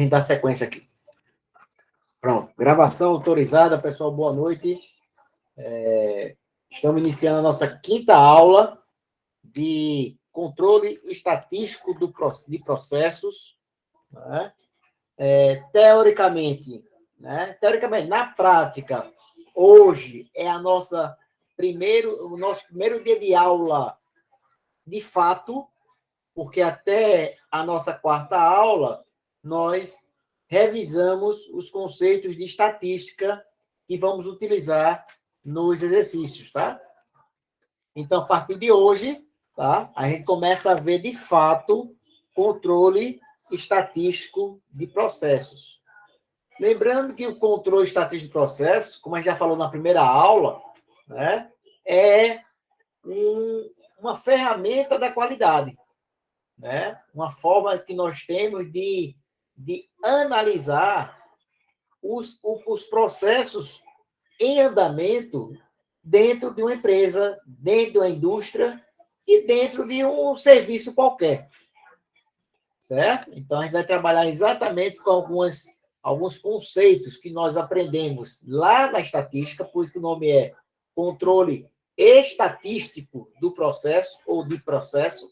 gente dar sequência aqui. Pronto, gravação autorizada, pessoal, boa noite. Estamos iniciando a nossa quinta aula de controle estatístico de processos. Né? Teoricamente, na prática, hoje é o nosso primeiro dia de aula de fato, porque até a nossa quarta aula, nós revisamos os conceitos de estatística que vamos utilizar nos exercícios, tá? Então, a partir de hoje, tá? A gente começa a ver, de fato, controle estatístico de processos. Lembrando que o controle estatístico de processos, como a gente já falou na primeira aula, né, é uma ferramenta da qualidade, né? Uma forma que nós temos de analisar os processos em andamento dentro de uma empresa, dentro de uma indústria e dentro de um serviço qualquer. Certo? Então, a gente vai trabalhar exatamente com alguns conceitos que nós aprendemos lá na estatística, por isso que o nome é controle estatístico do processo ou de processo,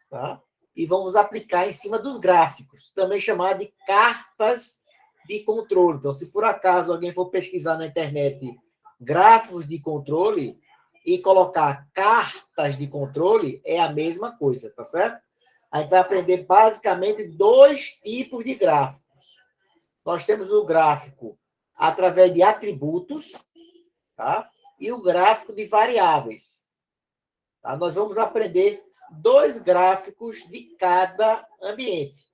tá? E vamos aplicar em cima dos gráficos, também chamado de cartas de controle. Então, se por acaso alguém for pesquisar na internet gráficos de controle e colocar cartas de controle, é a mesma coisa, tá certo? A gente vai aprender basicamente dois tipos de gráficos. Nós temos o gráfico através de atributos, tá? E o gráfico de variáveis. Tá? Nós vamos aprender dois gráficos de cada ambiente.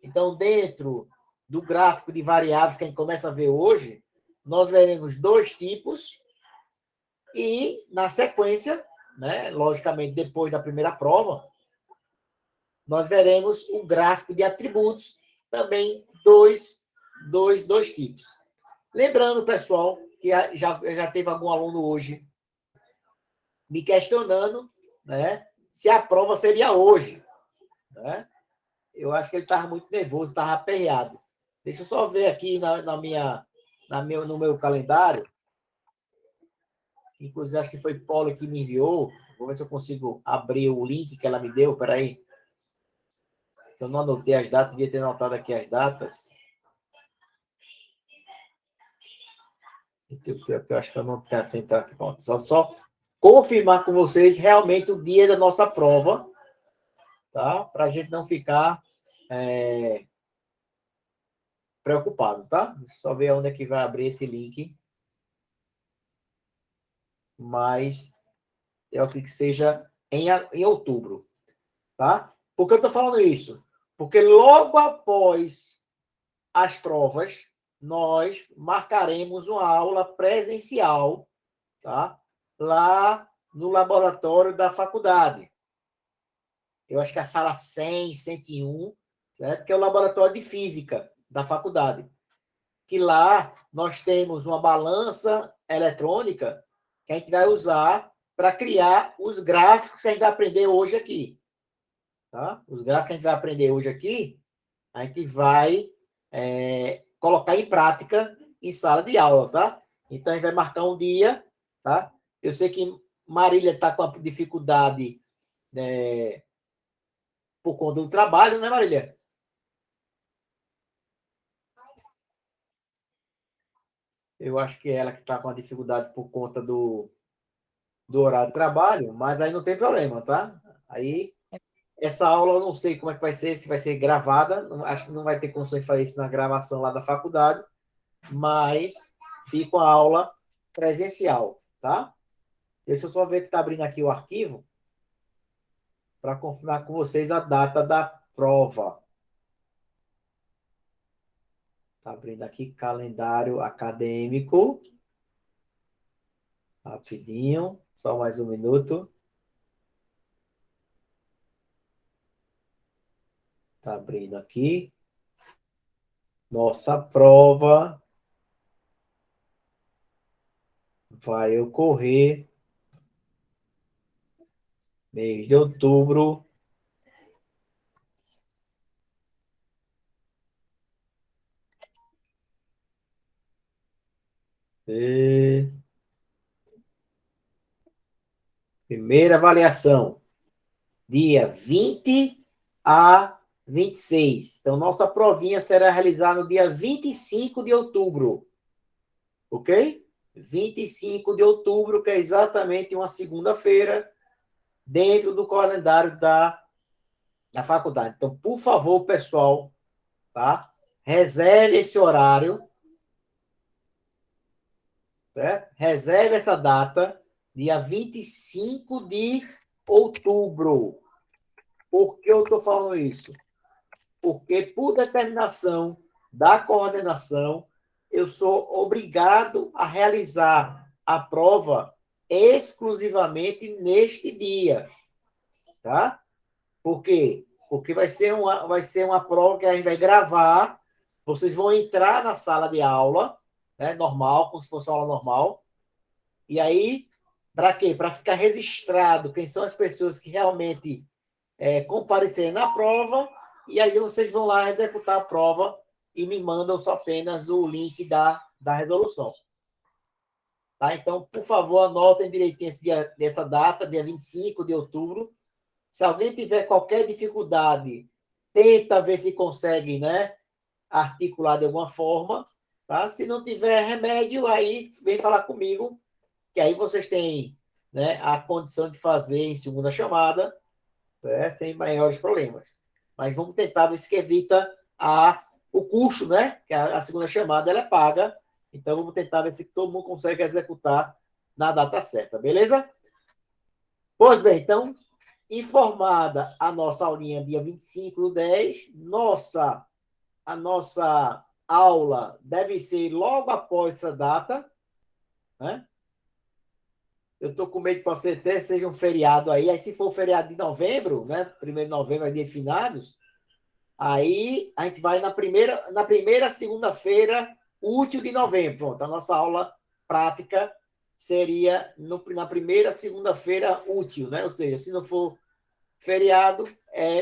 Então, dentro do gráfico de variáveis que a gente começa a ver hoje, nós veremos dois tipos e, na sequência, né, logicamente, depois da primeira prova, nós veremos o gráfico de atributos, também dois tipos. Lembrando, pessoal, que já teve algum aluno hoje me questionando, né, se a prova seria hoje. Né? Eu acho que ele estava muito nervoso, estava aperreado. Deixa eu só ver aqui no meu calendário. Inclusive, acho que foi Paula que me enviou. Vou ver se eu consigo abrir o link que ela me deu. Peraí. Eu não anotei as datas, devia ter anotado aqui as datas. Eu acho que eu não tenho entrar aqui. Só confirmar com vocês realmente o dia da nossa prova, tá? Para a gente não ficar preocupado, tá? Só ver onde é que vai abrir esse link. Mas eu acredito que seja em outubro, tá? Por que eu estou falando isso? Porque logo após as provas, nós marcaremos uma aula presencial, tá? Lá no laboratório da faculdade. Eu acho que é a sala 100, 101, certo? Que é o laboratório de física da faculdade. Que lá nós temos uma balança eletrônica que a gente vai usar para criar os gráficos que a gente vai aprender hoje aqui. Tá? Os gráficos que a gente vai aprender hoje aqui, a gente vai colocar em prática em sala de aula, tá? Então, a gente vai marcar um dia, tá? Eu sei que Marília está com a dificuldade por conta do trabalho, né, Marília? Eu acho que é ela que está com a dificuldade por conta do horário de trabalho, mas aí não tem problema, tá? Aí, essa aula eu não sei como é que vai ser, se vai ser gravada, acho que não vai ter condições de fazer isso na gravação lá da faculdade, mas fica a aula presencial, tá? Deixa eu só ver que está abrindo aqui o arquivo para confirmar com vocês a data da prova. Está abrindo aqui calendário acadêmico. Rapidinho, só mais um minuto. Está abrindo aqui. Nossa prova vai ocorrer mês de outubro, E... Primeira avaliação, dia 20 a 26. Então, nossa provinha será realizada no dia 25 de outubro. Ok? 25 de outubro, que é exatamente uma segunda-feira, dentro do calendário da faculdade. Então, por favor, pessoal, tá? Reserve esse horário, certo? Reserve essa data, dia 25 de outubro. Por que eu estou falando isso? Porque, por determinação da coordenação, eu sou obrigado a realizar a prova exclusivamente neste dia, tá? Por quê? Porque vai ser uma prova que a gente vai gravar, vocês vão entrar na sala de aula, né, normal, como se fosse uma aula normal, e aí, para quê? Para ficar registrado quem são as pessoas que realmente comparecerem na prova, e aí vocês vão lá executar a prova e me mandam só apenas o link da resolução. Tá? Então, por favor, anotem direitinho essa data, dia 25 de outubro. Se alguém tiver qualquer dificuldade, tenta ver se consegue, né, articular de alguma forma. Tá? Se não tiver remédio, aí vem falar comigo, que aí vocês têm, né, a condição de fazer em segunda chamada, certo? Sem maiores problemas. Mas vamos tentar ver se evita o custo, né? Que a segunda chamada ela é paga. Então vamos tentar ver se todo mundo consegue executar na data certa, beleza? Pois bem, então, informada a nossa aulinha dia 25 do 10, a nossa aula deve ser logo após essa data, né? Eu estou com medo que pode ser até seja um feriado aí. Aí, se for feriado de novembro, né? 1º de novembro é dia de finados, aí a gente vai na primeira segunda-feira útil de novembro. Pronto, a nossa aula prática seria na primeira segunda-feira útil, né? Ou seja, se não for feriado,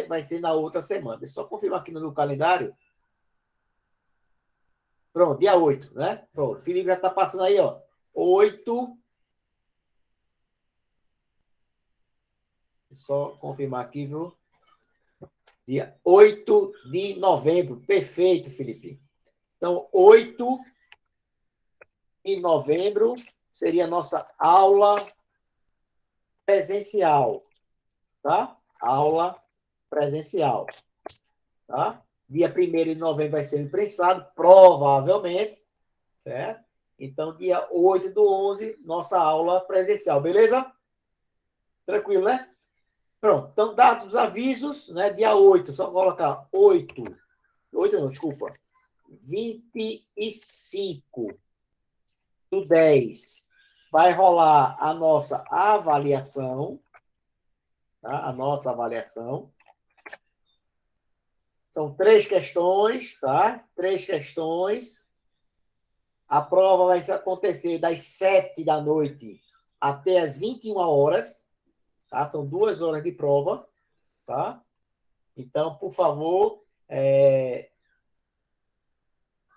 vai ser na outra semana. Deixa eu só confirmar aqui no meu calendário. Pronto, dia 8, né? Pronto, o Felipe já está passando aí, ó. 8. Só confirmar aqui, viu? Dia 8 de novembro. Perfeito, Felipe. Então, 8 de novembro seria a nossa aula presencial, tá? Aula presencial, tá? Dia 1º de novembro vai ser imprensado, provavelmente, certo? Então, dia 8 do 11, nossa aula presencial, beleza? Tranquilo, né? Pronto, então, dados os avisos, né? Dia 8, só colocar 8 não, desculpa, 25 do 10, vai rolar a nossa avaliação, tá? A nossa avaliação. São 3 questões, tá? 3 questões. A prova vai acontecer das 7 da noite até as 21 horas, tá? São 2 horas de prova, tá? Então, por favor,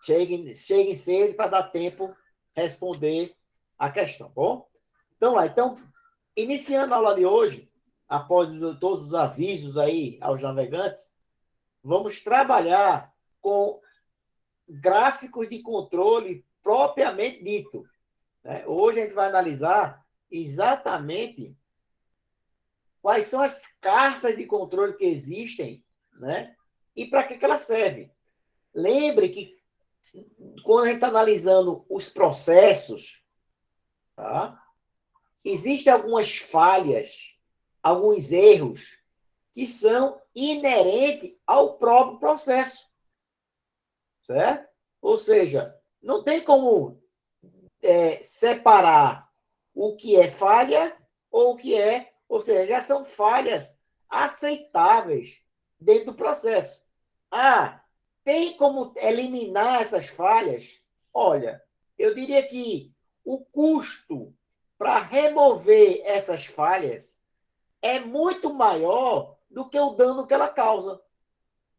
cheguem cedo para dar tempo responder a questão, bom? Então, lá, iniciando a aula de hoje, após todos os avisos aí aos navegantes, vamos trabalhar com gráficos de controle propriamente dito, né? Hoje a gente vai analisar exatamente quais são as cartas de controle que existem, né? E para que elas servem. Lembre que quando a gente está analisando os processos, tá? Existem algumas falhas, alguns erros que são inerentes ao próprio processo, certo? Ou seja, não tem como separar o que é falha ou o que ou seja, já são falhas aceitáveis dentro do processo. Ah, tem como eliminar essas falhas? Olha, eu diria que o custo para remover essas falhas é muito maior do que o dano que ela causa.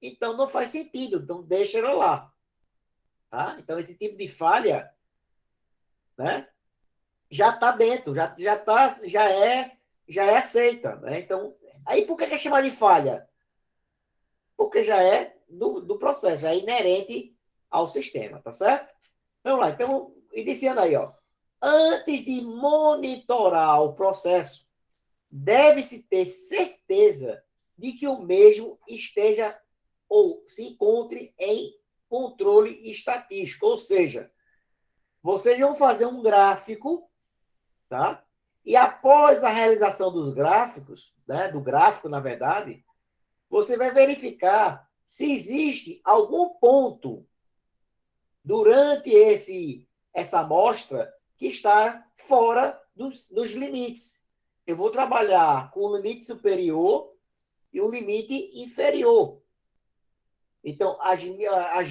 Então, não faz sentido. Então, deixa ela lá. Tá? Então, esse tipo de falha né? Já está dentro, já é aceita, né? Então, aí por que é chamada de falha? Porque já é do processo, já é inerente ao sistema, tá certo? Vamos lá, então, iniciando aí, ó. Antes de monitorar o processo, deve-se ter certeza de que o mesmo esteja ou se encontre em controle estatístico, ou seja, vocês vão fazer um gráfico, tá? E após a realização dos gráficos, né, do gráfico, na verdade, você vai verificar se existe algum ponto durante essa amostra que está fora dos limites. Eu vou trabalhar com o limite superior e o limite inferior. Então, as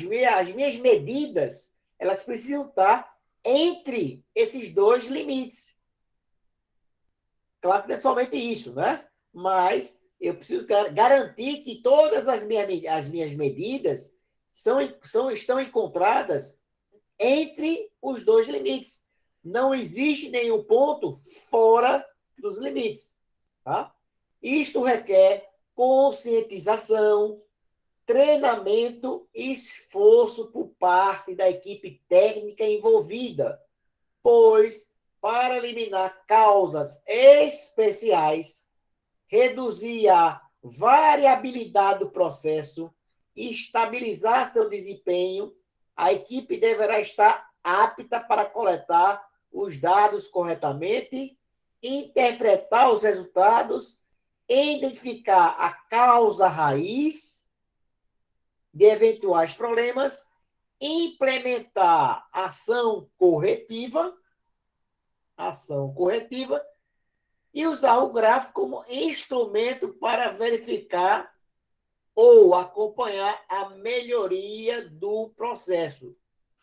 minhas medidas, elas precisam estar entre esses dois limites. Claro que não é somente isso, né? Mas eu preciso garantir que todas as minhas medidas estão encontradas entre os dois limites. Não existe nenhum ponto fora dos limites. Tá? Isto requer conscientização, treinamento e esforço por parte da equipe técnica envolvida, pois, para eliminar causas especiais, reduzir a variabilidade do processo e estabilizar seu desempenho, a equipe deverá estar apta para coletar os dados corretamente, interpretar os resultados, identificar a causa raiz de eventuais problemas, implementar ação corretiva e usar o gráfico como instrumento para verificar ou acompanhar a melhoria do processo.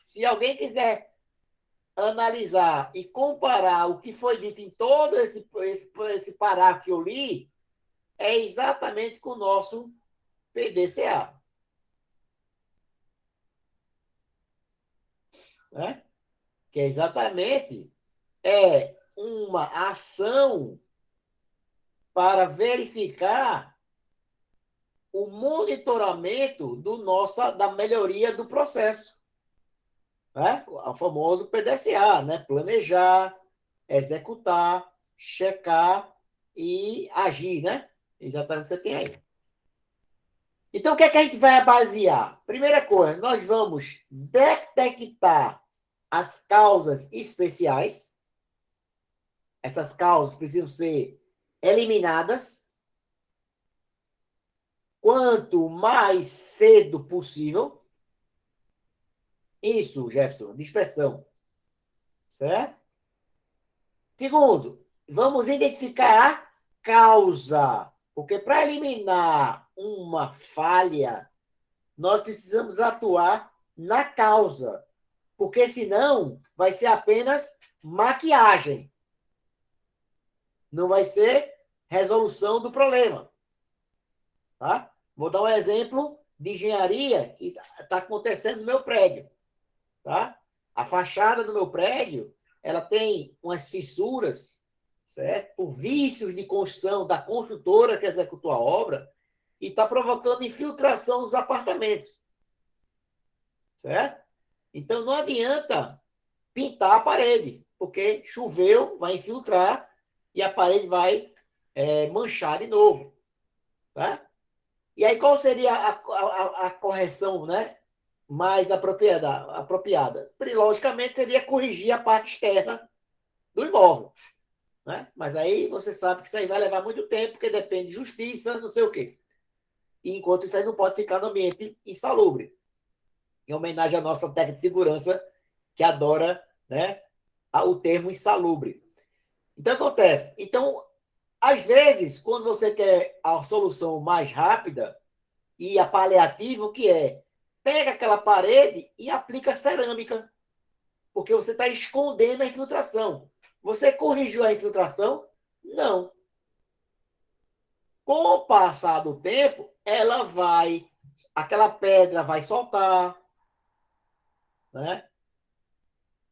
Se alguém quiser analisar e comparar o que foi dito em todo esse parágrafo que eu li, é exatamente com o nosso PDCA. Né? Que é exatamente uma ação para verificar o monitoramento da melhoria do processo. Né? O famoso PDCA, né? Planejar, executar, checar e agir, né? Exatamente o que você tem aí. Então, o que é que a gente vai basear? Primeira coisa, nós vamos detectar as causas especiais. Essas causas precisam ser eliminadas quanto mais cedo possível. Isso, Jefferson, dispersão. Certo? Segundo, vamos identificar a causa. Porque para eliminar uma falha, nós precisamos atuar na causa. Porque senão vai ser apenas maquiagem. Não vai ser resolução do problema. Tá? Vou dar um exemplo de engenharia que está acontecendo no meu prédio. Tá? A fachada do meu prédio, ela tem umas fissuras, certo? Por vícios de construção da construtora que executou a obra, e está provocando infiltração nos apartamentos. Certo? Então, não adianta pintar a parede, porque choveu, vai infiltrar e a parede vai manchar de novo. Tá? E aí, qual seria a correção, né, mais apropriada? Logicamente, seria corrigir a parte externa do imóvel. Né? Mas aí você sabe que isso aí vai levar muito tempo, porque depende de justiça, não sei o quê. E enquanto isso aí não pode ficar no ambiente insalubre. Em homenagem à nossa técnica de segurança, que adora, né, o termo insalubre. Então, acontece. Então, às vezes, quando você quer a solução mais rápida e a paliativa, o que é? Pega aquela parede e aplica cerâmica, porque você está escondendo a infiltração. Você corrigiu a infiltração? Não. Com o passar do tempo, aquela pedra vai soltar, né?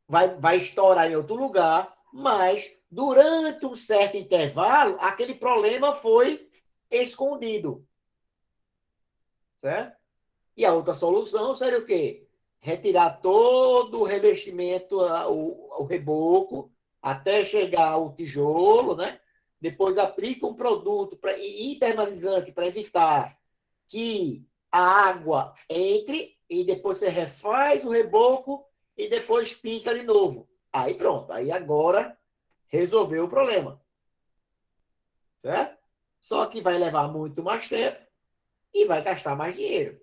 vai estourar em outro lugar, mas durante um certo intervalo, aquele problema foi escondido. Certo? E a outra solução seria o quê? Retirar todo o revestimento, o reboco, até chegar ao tijolo, né? Depois aplica um produto impermeabilizante para evitar que a água entre e depois você refaz o reboco e depois pinta de novo. Aí pronto, aí agora resolveu o problema. Certo? Só que vai levar muito mais tempo e vai gastar mais dinheiro.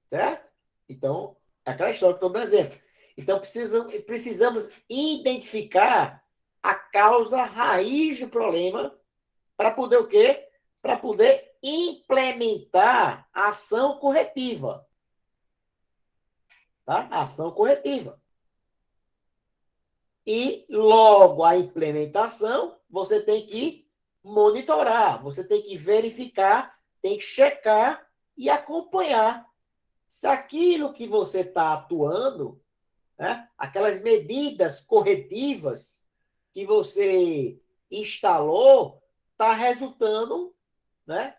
Certo? Então, é aquela história que estou dando exemplo. Então, precisamos identificar a causa raiz do problema para poder o quê? Para poder implementar a ação corretiva. Tá? A ação corretiva. E logo a implementação, você tem que monitorar, você tem que verificar, tem que checar e acompanhar se aquilo que você está atuando, né, aquelas medidas corretivas que você instalou, está resultando, né,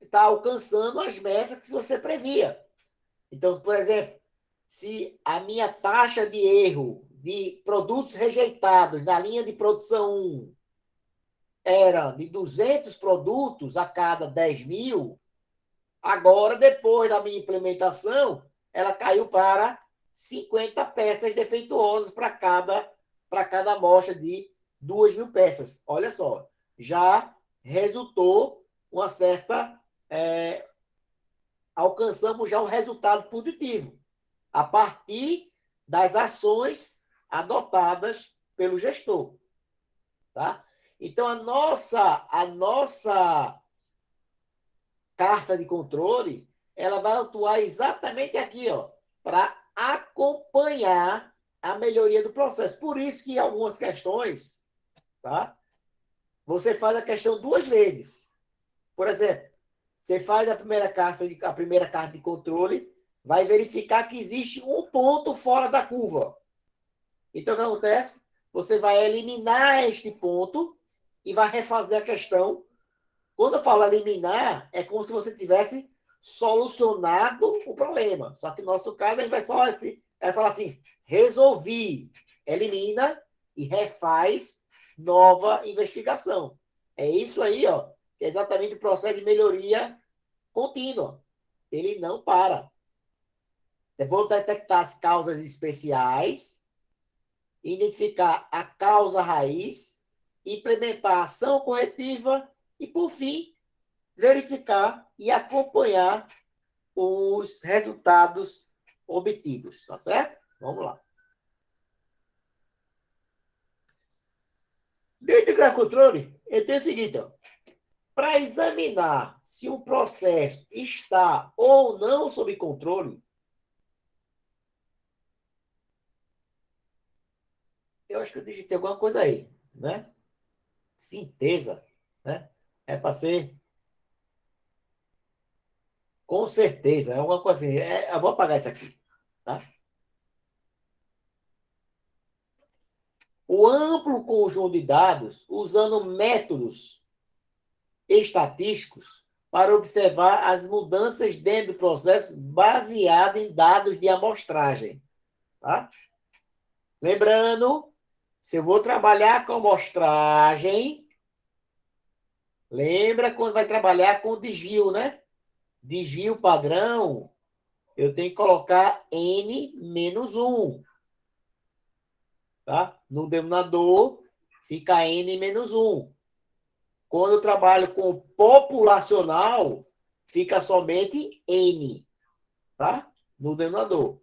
está alcançando as metas que você previa. Então, por exemplo, se a minha taxa de erro de produtos rejeitados na linha de produção 1 era de 200 produtos a cada 10 mil, agora, depois da minha implementação, ela caiu para 50 peças defeituosas para cada amostra de 2.000 peças. Olha só, já resultou uma certa... alcançamos já um resultado positivo a partir das ações adotadas pelo gestor. Tá? Então, a nossa carta de controle, ela vai atuar exatamente aqui, ó, para acompanhar a melhoria do processo. Por isso que em algumas questões, tá? Você faz a questão 2 vezes. Por exemplo, você faz a primeira carta de controle, vai verificar que existe um ponto fora da curva. Então, o que acontece? Você vai eliminar este ponto e vai refazer a questão. Quando eu falo eliminar, é como se você tivesse solucionado o problema. Só que no nosso caso, a gente vai só assim, vai falar assim, resolvi, elimina e refaz nova investigação. É isso aí, ó, que é exatamente o processo de melhoria contínua. Ele não para. É bom detectar as causas especiais, identificar a causa raiz, implementar a ação corretiva e, por fim, verificar e acompanhar os resultados obtidos, tá certo? Vamos lá. Dentro do grau controle, eu tenho o seguinte, para examinar se um processo está ou não sob controle, eu acho que eu digitei alguma coisa aí, né? Sintesa, né? É para ser com certeza, é alguma coisa assim. Eu vou apagar isso aqui, tá? O amplo conjunto de dados usando métodos estatísticos para observar as mudanças dentro do processo baseado em dados de amostragem, tá? Lembrando, se eu vou trabalhar com amostragem, lembra quando vai trabalhar com desvio, né? Desvio padrão, eu tenho que colocar N menos 1. Tá? No denominador, fica N menos 1. Quando eu trabalho com populacional, fica somente N. Tá? No denominador.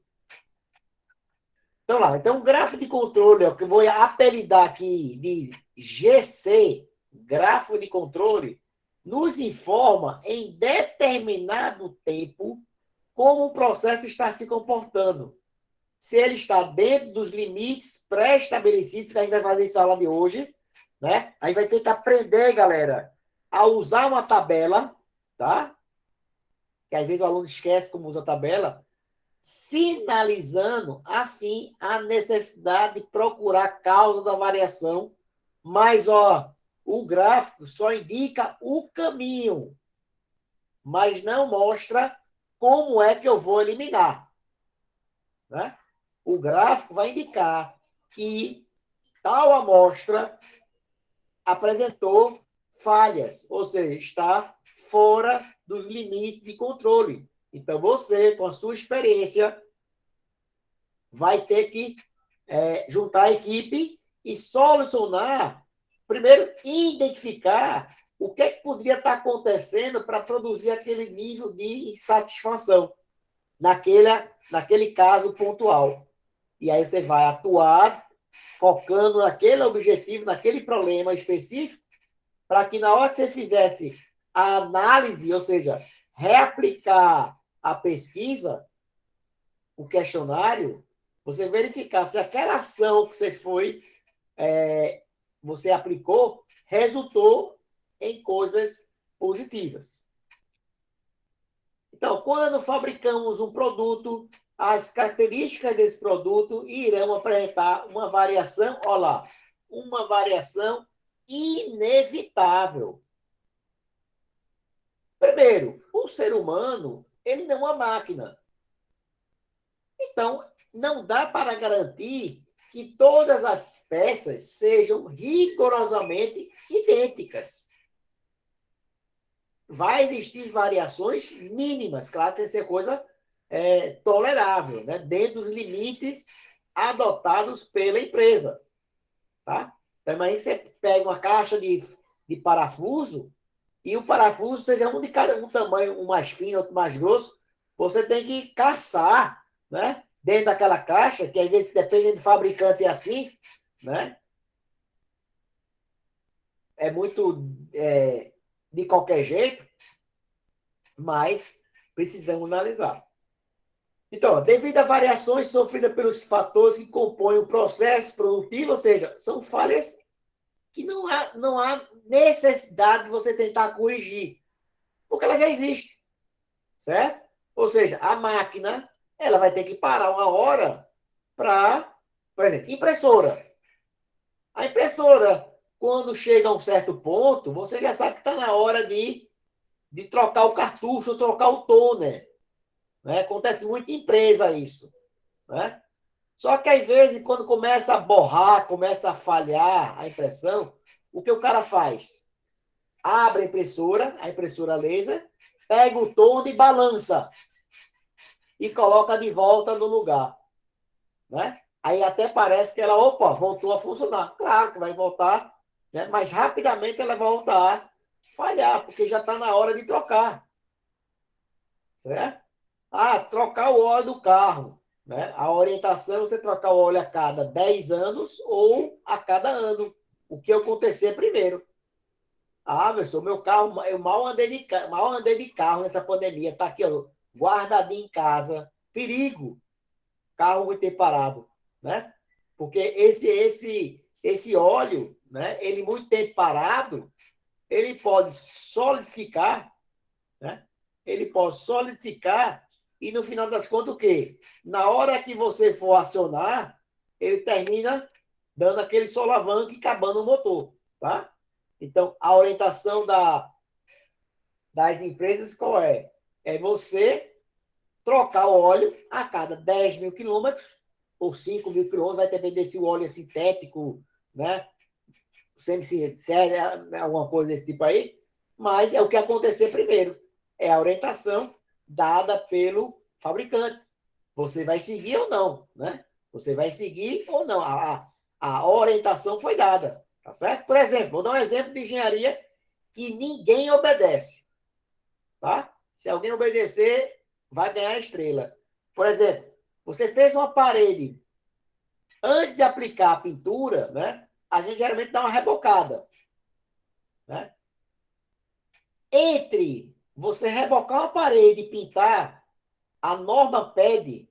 Então, lá. Então, o gráfico de controle, ó, que eu vou apelidar aqui de GC, gráfico de controle, nos informa em determinado tempo como o processo está se comportando. Se ele está dentro dos limites pré-estabelecidos, que a gente vai fazer isso na aula de hoje, né? A gente vai ter que aprender, galera, a usar uma tabela, tá? Que às vezes o aluno esquece como usa a tabela. sinalizando, assim, a necessidade de procurar a causa da variação, mas, ó, o gráfico só indica o caminho, mas não mostra como é que eu vou eliminar, né? O gráfico vai indicar que tal amostra apresentou falhas, ou seja, está fora dos limites de controle. Então, você, com a sua experiência, vai ter que juntar a equipe e solucionar, primeiro, identificar o que, que poderia estar acontecendo para produzir aquele nível de insatisfação naquele caso pontual. E aí você vai atuar focando naquele objetivo, naquele problema específico, para que na hora que você fizesse a análise, ou seja, reaplicar a pesquisa, o questionário, você verificar se aquela ação que você aplicou resultou em coisas positivas. Então, quando fabricamos um produto, as características desse produto irão apresentar uma variação, olha lá, uma variação inevitável. Primeiro, o ser humano, ele não é uma máquina. Então, não dá para garantir que todas as peças sejam rigorosamente idênticas. Vai existir variações mínimas, claro, tem que ser coisa tolerável, né? Dentro dos limites adotados pela empresa. Tá? Então, imagina que você pega uma caixa de parafuso e o parafuso seja um de cada um tamanho, um mais fino, outro mais grosso, você tem que caçar, né? Dentro daquela caixa, que às vezes, dependendo do fabricante, é assim, né? É muito de qualquer jeito, mas precisamos analisar. Então, devido a variações sofridas pelos fatores que compõem o processo produtivo, ou seja, são falhas que não há necessidade de você tentar corrigir, porque ela já existe, certo? Ou seja, a máquina ela vai ter que parar uma hora para, por exemplo, impressora. A impressora, quando chega a um certo ponto, você já sabe que está na hora de trocar o cartucho, trocar o toner. Né? Acontece muito em empresa isso. Né? Só que, às vezes, quando começa a borrar, começa a falhar a impressão, o que o cara faz? Abre a impressora laser, pega o toner e balança. E coloca de volta no lugar. Né? Aí até parece que ela, opa, voltou a funcionar. Claro que vai voltar, né? Mas rapidamente ela vai voltar a falhar, porque já está na hora de trocar. Certo? Ah, trocar o óleo do carro. Né? A orientação é você trocar o óleo a cada 10 anos ou a cada ano. O que acontecer primeiro. Ah, meu carro, eu mal andei de carro nessa pandemia. Está aqui, ó, guardadinho em casa. Perigo. Carro muito tempo parado. Né? Porque esse óleo, né, ele muito tempo parado, ele pode solidificar, né? Ele pode solidificar e no final das contas o quê? Na hora que você for acionar, ele termina dando aquele solavanco e acabando o motor, tá? Então, a orientação das empresas qual é? É você trocar o óleo a cada 10 mil quilômetros ou 5 mil quilômetros, vai depender se o óleo é sintético, né? Semi-sintético, alguma coisa desse tipo aí, mas é o que acontecer primeiro. É a orientação dada pelo fabricante. Você vai seguir ou não, né? Você vai seguir ou não. A orientação foi dada, tá certo? Por exemplo, vou dar um exemplo de engenharia que ninguém obedece, tá? Se alguém obedecer, vai ganhar a estrela. Por exemplo, você fez uma parede, antes de aplicar a pintura, né? A gente geralmente dá uma rebocada, né? Entre você rebocar uma parede e pintar, a norma pede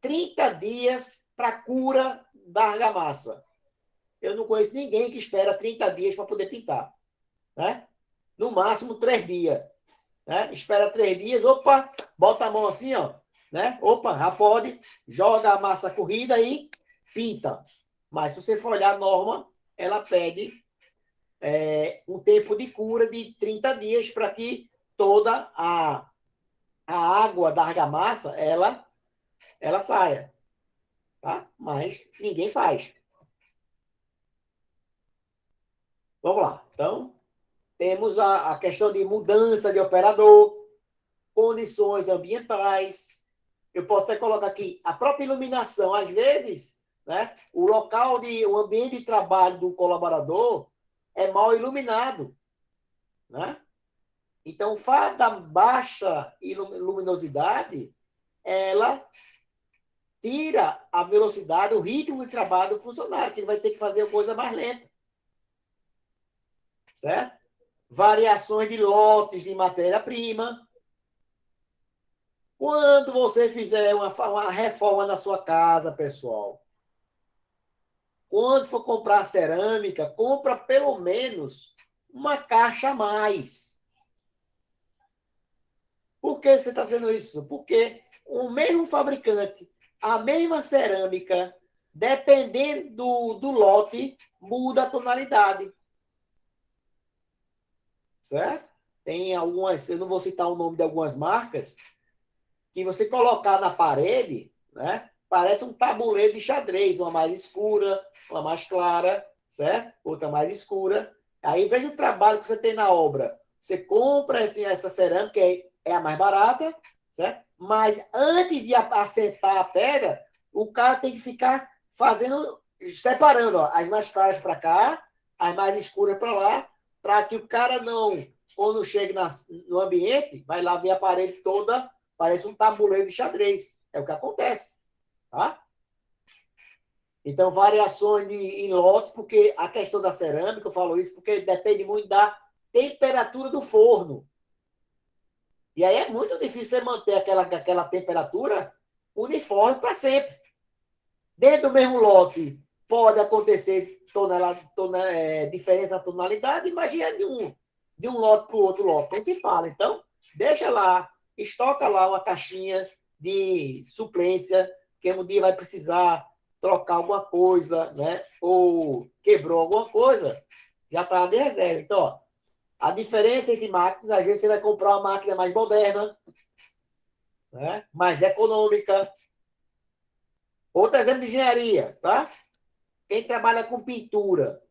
30 dias para cura da argamassa. Eu não conheço ninguém que espera 30 dias para poder pintar, né? No máximo 3 dias, né? Espera 3 dias, opa, bota a mão assim, ó, né? Opa, já pode, joga a massa corrida e pinta. Mas se você for olhar a norma, ela pede um tempo de cura de 30 dias para que toda a água da argamassa ela saia. Tá? Mas ninguém faz. Vamos lá. Então, temos a questão de mudança de operador, condições ambientais. Eu posso até colocar aqui a própria iluminação. Às vezes, né, o ambiente de trabalho do colaborador é mal iluminado. Né? Então, o fato da baixa luminosidade, ela tira a velocidade, o ritmo de trabalho do funcionário, que ele vai ter que fazer a coisa mais lenta. Certo? Variações de lotes de matéria-prima. Quando você fizer uma reforma na sua casa, pessoal, quando for comprar cerâmica, compra pelo menos uma caixa a mais. Por que você está fazendo isso? Porque o mesmo fabricante, a mesma cerâmica, dependendo do lote, muda a tonalidade. Certo? Tem algumas, eu não vou citar o nome de algumas marcas, que você colocar na parede, né? Parece um tabuleiro de xadrez, uma mais escura, uma mais clara, certo? Outra mais escura. Aí veja o trabalho que você tem na obra. Você compra essa cerâmica, que é a mais barata, certo? Mas antes de assentar a pedra, o cara tem que ficar fazendo, separando ó, as mais claras para cá, as mais escuras para lá, para que o cara não, quando chega no ambiente, vai lá ver a parede toda, parece um tabuleiro de xadrez. É o que acontece. Tá? Então, variações em lotes, porque a questão da cerâmica, eu falo isso porque depende muito da temperatura do forno. E aí é muito difícil você manter aquela temperatura uniforme para sempre. Dentro do mesmo lote, pode acontecer diferença na tonalidade. Imagina de um lote para o outro lote. Nem se fala. Então, deixa lá, estoca lá uma caixinha de suplência, que um dia vai precisar trocar alguma coisa, né? Ou quebrou alguma coisa, já está de reserva. Então, ó, a diferença entre máquinas, às vezes você vai comprar uma máquina mais moderna, né? Mais econômica. Outro exemplo de engenharia, tá? Quem trabalha com pintura.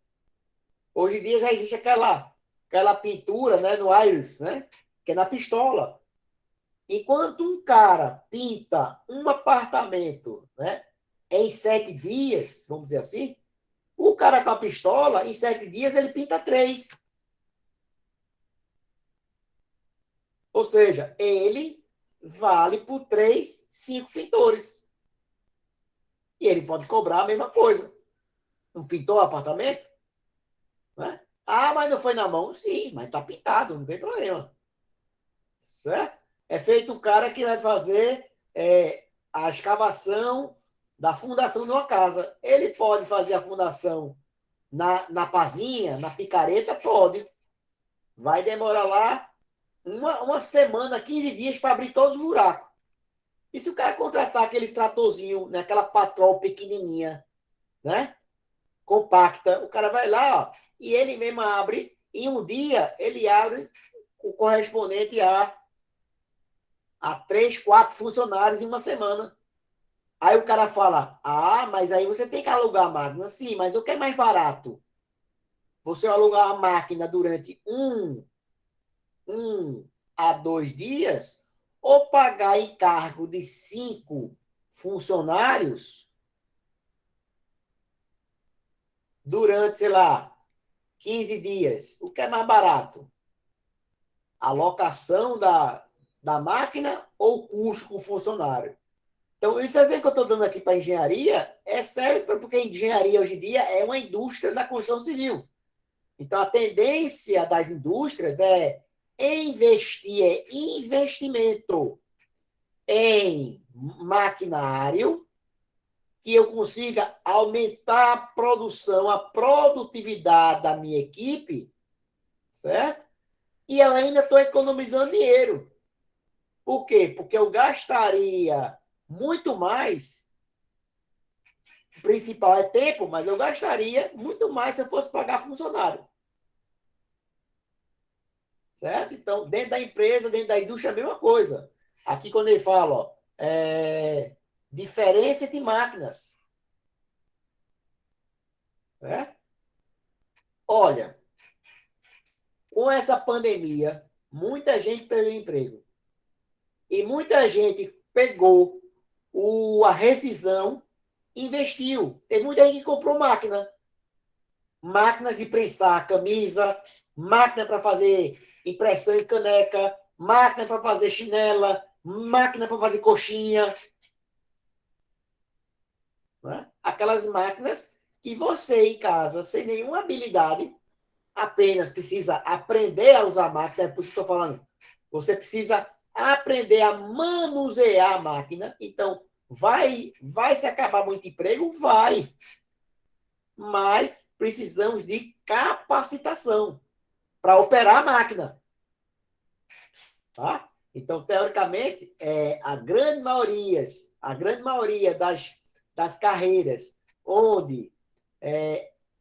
Hoje em dia já existe aquela pintura, né, no iris, né? Que é na pistola. Enquanto um cara pinta um apartamento, né, em 7 dias, vamos dizer assim, o cara com a pistola, em 7 dias, ele pinta 3. Ou seja, ele vale por 3, 5 pintores. E ele pode cobrar a mesma coisa. Não pintou o apartamento? Né? Ah, mas não foi na mão? Sim, mas está pintado, não tem problema. Certo? É feito um cara que vai fazer a escavação da fundação de uma casa. Ele pode fazer a fundação na pazinha, na picareta? Pode. Vai demorar lá uma semana, 15 dias para abrir todos os buracos. E se o cara contratar aquele tratorzinho, né, aquela patrol pequenininha, né, compacta, o cara vai lá ó, e ele mesmo abre. Em um dia, ele abre o correspondente a 3, 4 funcionários em uma semana. Aí o cara fala, ah, mas aí você tem que alugar a máquina. Sim, mas o que é mais barato? Você alugar a máquina durante 1 a 2 dias ou pagar encargo de 5 funcionários durante, sei lá, 15 dias. O que é mais barato? A locação da máquina ou o custo com o funcionário? Então, esse exemplo que eu estou dando aqui para engenharia serve porque a engenharia hoje em dia é uma indústria da construção civil. Então, a tendência das indústrias é investir investimento em maquinário que eu consiga aumentar a produção, a produtividade da minha equipe, certo? E eu ainda estou economizando dinheiro. Por quê? Porque eu gastaria muito mais, o principal é tempo, mas eu gastaria muito mais se eu fosse pagar funcionário. Certo? Então, dentro da empresa, dentro da indústria, é a mesma coisa. Aqui, quando ele fala, ó, diferença de máquinas. Né? Olha, com essa pandemia, muita gente perdeu emprego. E muita gente pegou a rescisão, investiu. Tem muita gente que comprou máquina. Máquinas de prensar camisa, máquina para fazer impressão em caneca, máquina para fazer chinela, máquina para fazer coxinha. Né? Aquelas máquinas que você em casa, sem nenhuma habilidade, apenas precisa aprender a usar a máquina, é por isso que estou falando. Você precisa aprender a manusear a máquina. Então, vai se acabar muito emprego? Vai. Mas precisamos de capacitação para operar a máquina. Tá? Então, teoricamente, a grande maioria das carreiras onde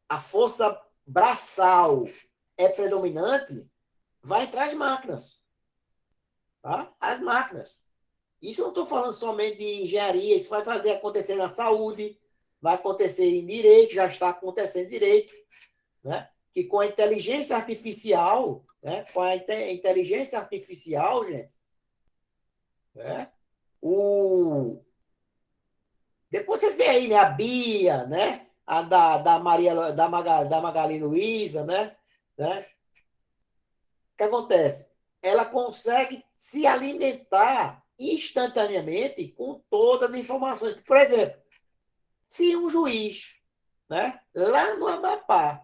a força braçal é predominante, vai entrar as máquinas. Tá? As máquinas. Isso eu não estou falando somente de engenharia, isso vai fazer acontecer na saúde, vai acontecer em direito, já está acontecendo em direito, né? Que com a inteligência artificial, né? Com a inteligência artificial, gente, né? Depois você vê aí, né? A Bia, né? A da Maria, da Magali Luiza, né? O que acontece? Ela consegue se alimentar instantaneamente com todas as informações. Por exemplo, se um juiz, né, lá no Amapá,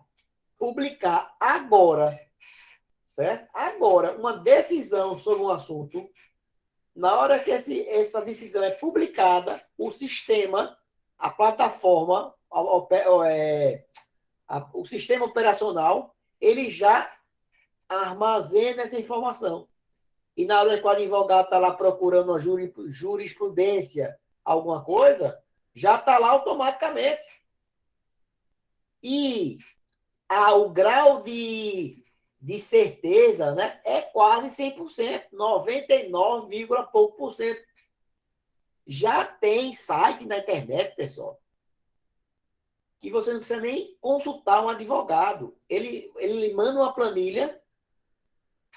publicar agora, certo? Agora, uma decisão sobre um assunto, na hora que essa decisão é publicada, o sistema, a plataforma, o sistema operacional, ele já armazena essa informação. E na hora que o advogado está lá procurando uma jurisprudência, alguma coisa, já está lá automaticamente. E o grau de certeza, né, é quase 100%, 99, pouco por cento. Já tem site na internet, pessoal, que você não precisa nem consultar um advogado. Ele lhe manda uma planilha,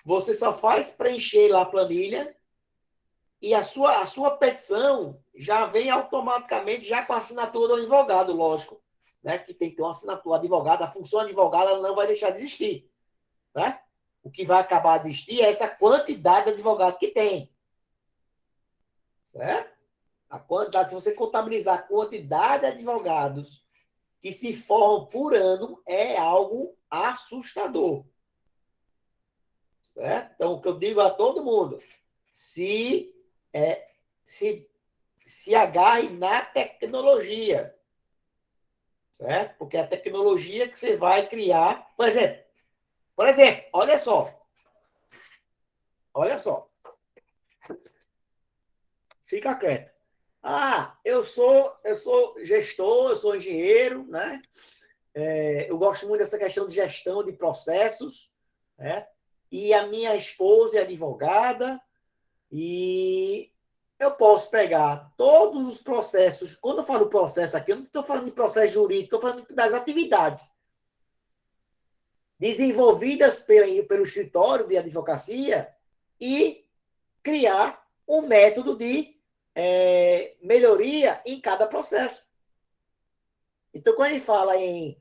você só faz preencher lá a planilha e a sua petição já vem automaticamente já com a assinatura do advogado, lógico. Né? Que tem que ter uma assinatura advogada, a função advogada ela não vai deixar de existir. Né? O que vai acabar de existir é essa quantidade de advogados que tem. Certo? A quantidade, se você contabilizar a quantidade de advogados que se formam por ano, é algo assustador. Certo? Então, o que eu digo a todo mundo, se, se, se agarre na tecnologia. Certo? Porque é a tecnologia que você vai criar. Por exemplo, olha só, fica quieto. Eu sou gestor, eu sou engenheiro, né? Eu gosto muito dessa questão de gestão de processos, né? E a minha esposa é advogada e eu posso pegar todos os processos. Quando eu falo processo aqui, eu não estou falando de processo jurídico, estou falando das atividades desenvolvidas pelo escritório de advocacia e criar um método de melhoria em cada processo. Então, quando a gente fala em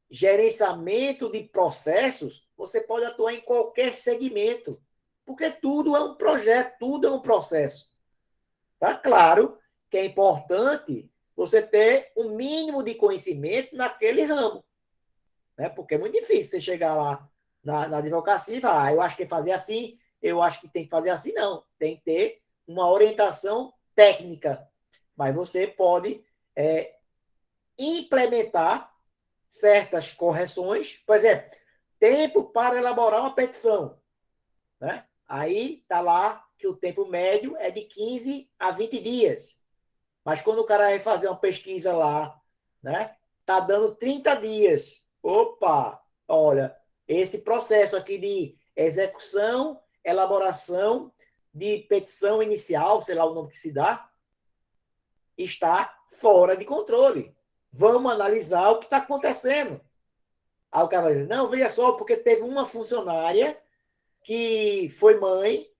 gerenciamento de processos, você pode atuar em qualquer segmento, porque tudo é um projeto, tudo é um processo. Tá claro que é importante você ter um mínimo de conhecimento naquele ramo, né? Porque é muito difícil você chegar lá na advocacia e falar, eu acho que fazer assim, eu acho que tem que fazer assim. Não, tem que ter uma orientação técnica, mas você pode implementar certas correções. Por exemplo, tempo para elaborar uma petição, né? Aí está lá que o tempo médio é de 15 a 20 dias. Mas quando o cara vai fazer uma pesquisa lá, né, tá dando 30 dias. Opa, olha, esse processo aqui de execução, elaboração de petição inicial, sei lá o nome que se dá, está fora de controle. Vamos analisar o que está acontecendo. Aí o cara vai dizer, não, veja só, porque teve uma funcionária que foi mãe,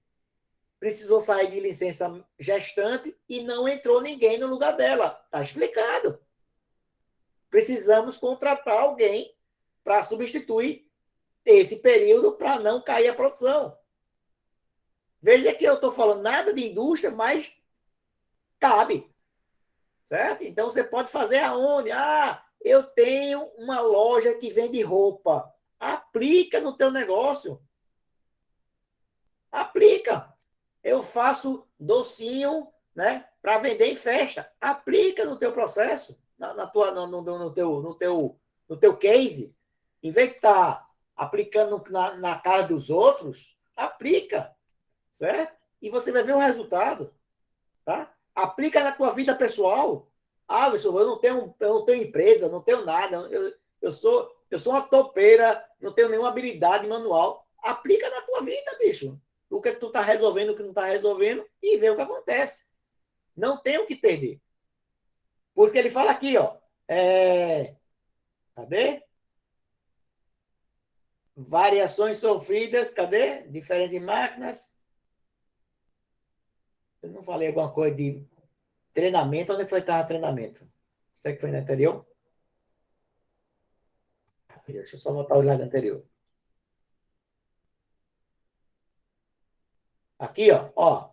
precisou sair de licença gestante e não entrou ninguém no lugar dela. Está explicado. Precisamos contratar alguém para substituir esse período para não cair a produção. Veja que eu estou falando nada de indústria, mas cabe. Certo? Então você pode fazer aonde? Ah, eu tenho uma loja que vende roupa. Aplica no teu negócio. Aplica. Eu faço docinho, né, para vender em festa. Aplica no teu processo, na tua, no teu case. Em vez de estar tá aplicando na cara dos outros, aplica, certo? E você vai ver o resultado, tá? Aplica na tua vida pessoal. Ah, eu não tenho empresa, não tenho nada. Eu sou uma topeira, não tenho nenhuma habilidade manual. Aplica na tua vida, bicho. O que, é que tu está resolvendo, o que não está resolvendo, e vê o que acontece. Não tem o que perder. Porque ele fala aqui, ó. Cadê? Variações sofridas, cadê? Diferença em máquinas. Eu não falei alguma coisa de treinamento. Onde é que foi estar treinamento? Você que foi no anterior? Deixa eu só botar o slide anterior. Aqui, ó.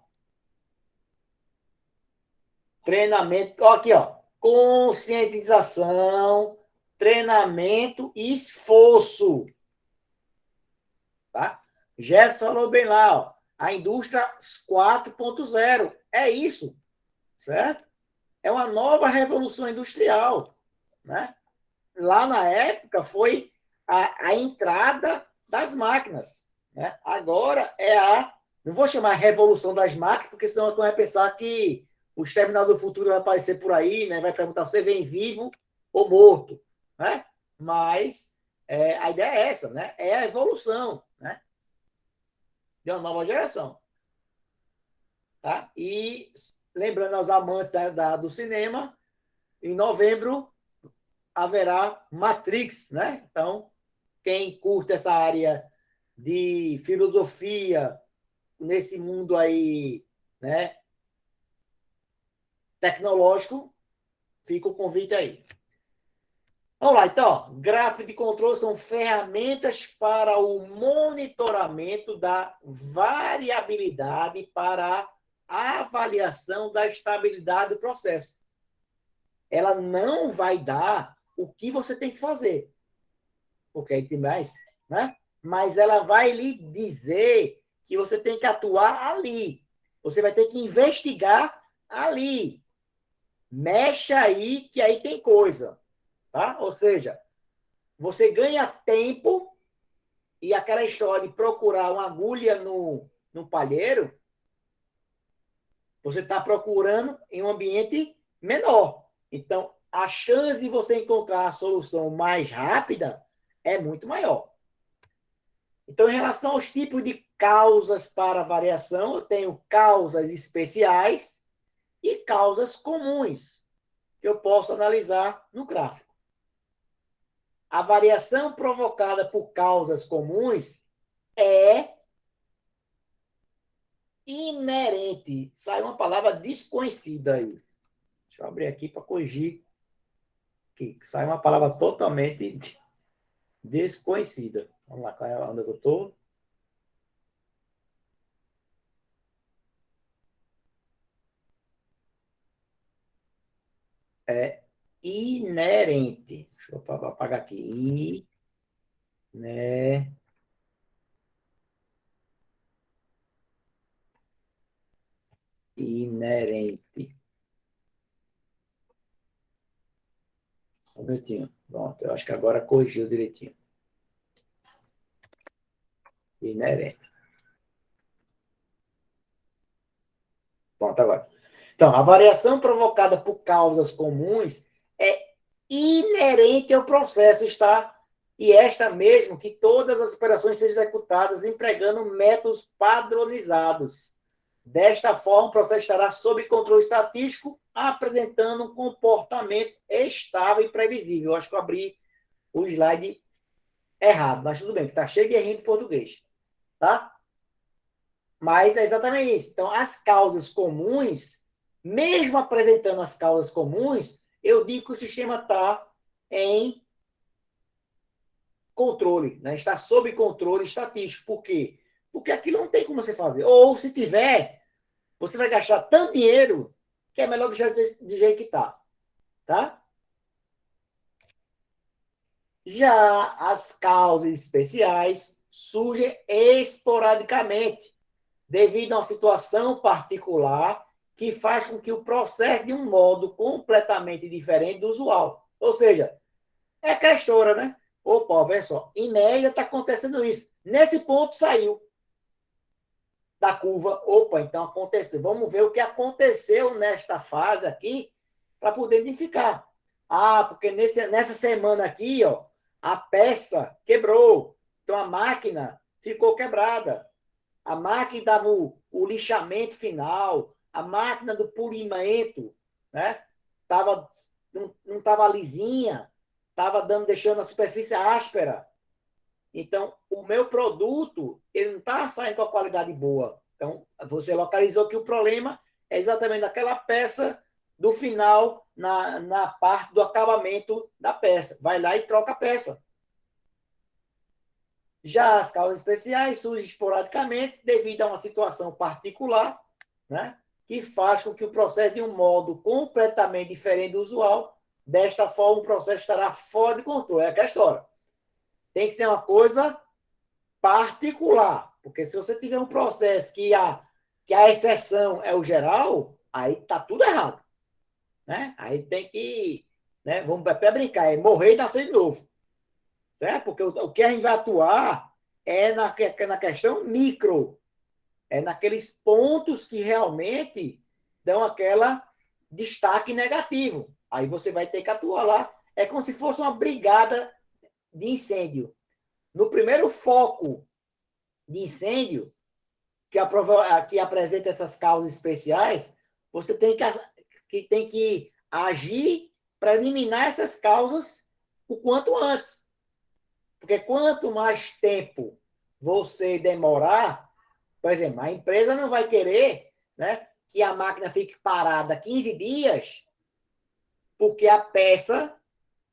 Treinamento, ó, aqui, ó. Conscientização, treinamento e esforço. Tá? Gerson falou bem lá, ó. A indústria 4.0. É isso, certo? É uma nova revolução industrial, né? Lá na época foi a entrada das máquinas, né? Agora é não vou chamar revolução das máquinas, porque senão tu vai pensar que o Exterminador do Futuro vai aparecer por aí, né? Vai perguntar se você vem vivo ou morto, né? Mas a ideia é essa, né? É a evolução, né? De uma nova geração, tá? E lembrando aos amantes do cinema, em novembro haverá Matrix, né? Então, quem curte essa área de filosofia nesse mundo aí, né, tecnológico, fica o convite aí. Vamos lá, então. Gráficos de controle são ferramentas para o monitoramento da variabilidade para a avaliação da estabilidade do processo. Ela não vai dar o que você tem que fazer, porque aí tem mais, né? Mas ela vai lhe dizer que você tem que atuar ali. Você vai ter que investigar ali. Mexe aí, que aí tem coisa. Tá? Ou seja, você ganha tempo e aquela história de procurar uma agulha no palheiro, você está procurando em um ambiente menor. Então, a chance de você encontrar a solução mais rápida é muito maior. Então, em relação aos tipos de causas para variação, eu tenho causas especiais e causas comuns, que eu posso analisar no gráfico. A variação provocada por causas comuns é inerente. Sai uma palavra desconhecida aí. Deixa eu abrir aqui para corrigir. Que sai uma palavra totalmente desconhecida. Vamos lá, qual é onde eu estou? É inerente. Deixa eu apagar aqui. Inerente. Um minutinho. Pronto, eu acho que agora corrigiu direitinho. Inerente. Pronto, agora. Então, a variação provocada por causas comuns é inerente ao processo, está? E esta mesmo que todas as operações sejam executadas empregando métodos padronizados. Desta forma, o processo estará sob controle estatístico, apresentando um comportamento estável e previsível. Eu acho que eu abri o slide errado, mas tudo bem, está cheio de errinho em português. Tá? Mas é exatamente isso. Então, as causas comuns, mesmo apresentando as causas comuns, eu digo que o sistema está em controle, né? Está sob controle estatístico. Por quê? Porque aquilo não tem como você fazer. Ou, se tiver, você vai gastar tanto dinheiro que é melhor deixar de jeito que está. Tá? Já as causas especiais surgem esporadicamente, devido a uma situação particular que faz com que o processo de um modo completamente diferente do usual. Ou seja, é aquela história, né? Opa, olha só, em média está acontecendo isso. Nesse ponto saiu da curva. Opa, então aconteceu. Vamos ver o que aconteceu nesta fase aqui para poder identificar. Ah, porque nessa semana aqui, ó, a peça quebrou. Então a máquina ficou quebrada. A máquina dava o lixamento final, a máquina do polimento, né? Não estava lisinha, estava deixando a superfície áspera. Então, o meu produto, ele não está saindo com a qualidade boa. Então, você localizou que o problema é exatamente naquela peça do final, na parte do acabamento da peça. Vai lá e troca a peça. Já as causas especiais surgem esporadicamente devido a uma situação particular, né, que faz com que o processo de um modo completamente diferente do usual. Desta forma, o processo estará fora de controle. É aquela história. Tem que ser uma coisa particular, porque se você tiver um processo que a exceção é o geral, aí está tudo errado. Né? Aí tem que, né, vamos até brincar, é morrer e nascer de novo. Certo? Porque o que a gente vai atuar é na questão micro, é naqueles pontos que realmente dão aquela destaque negativo. Aí você vai ter que atuar lá. É como se fosse uma brigada de incêndio. No primeiro foco de incêndio, que apresenta essas causas especiais, você tem que agir para eliminar essas causas o quanto antes. Porque quanto mais tempo você demorar, por exemplo, a empresa não vai querer, né, que a máquina fique parada 15 dias, porque a peça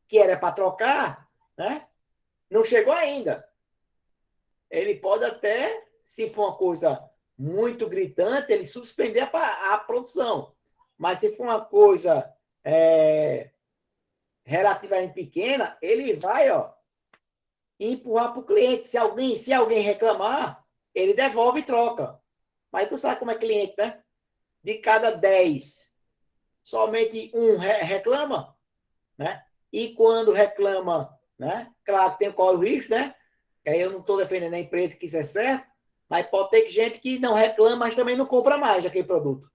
que era para trocar, né, não chegou ainda. Ele pode até, se for uma coisa muito gritante, ele suspender a produção. Mas se for uma coisa relativamente pequena, ele vai, ó, empurrar para o cliente. Se alguém reclamar, ele devolve e troca. Mas tu sabe como é cliente, né? De cada 10, somente um reclama, né? E quando reclama, né? Claro que tem qual é o risco, né? Que aí eu não estou defendendo a empresa que isso é certo, mas pode ter gente que não reclama, mas também não compra mais aquele produto.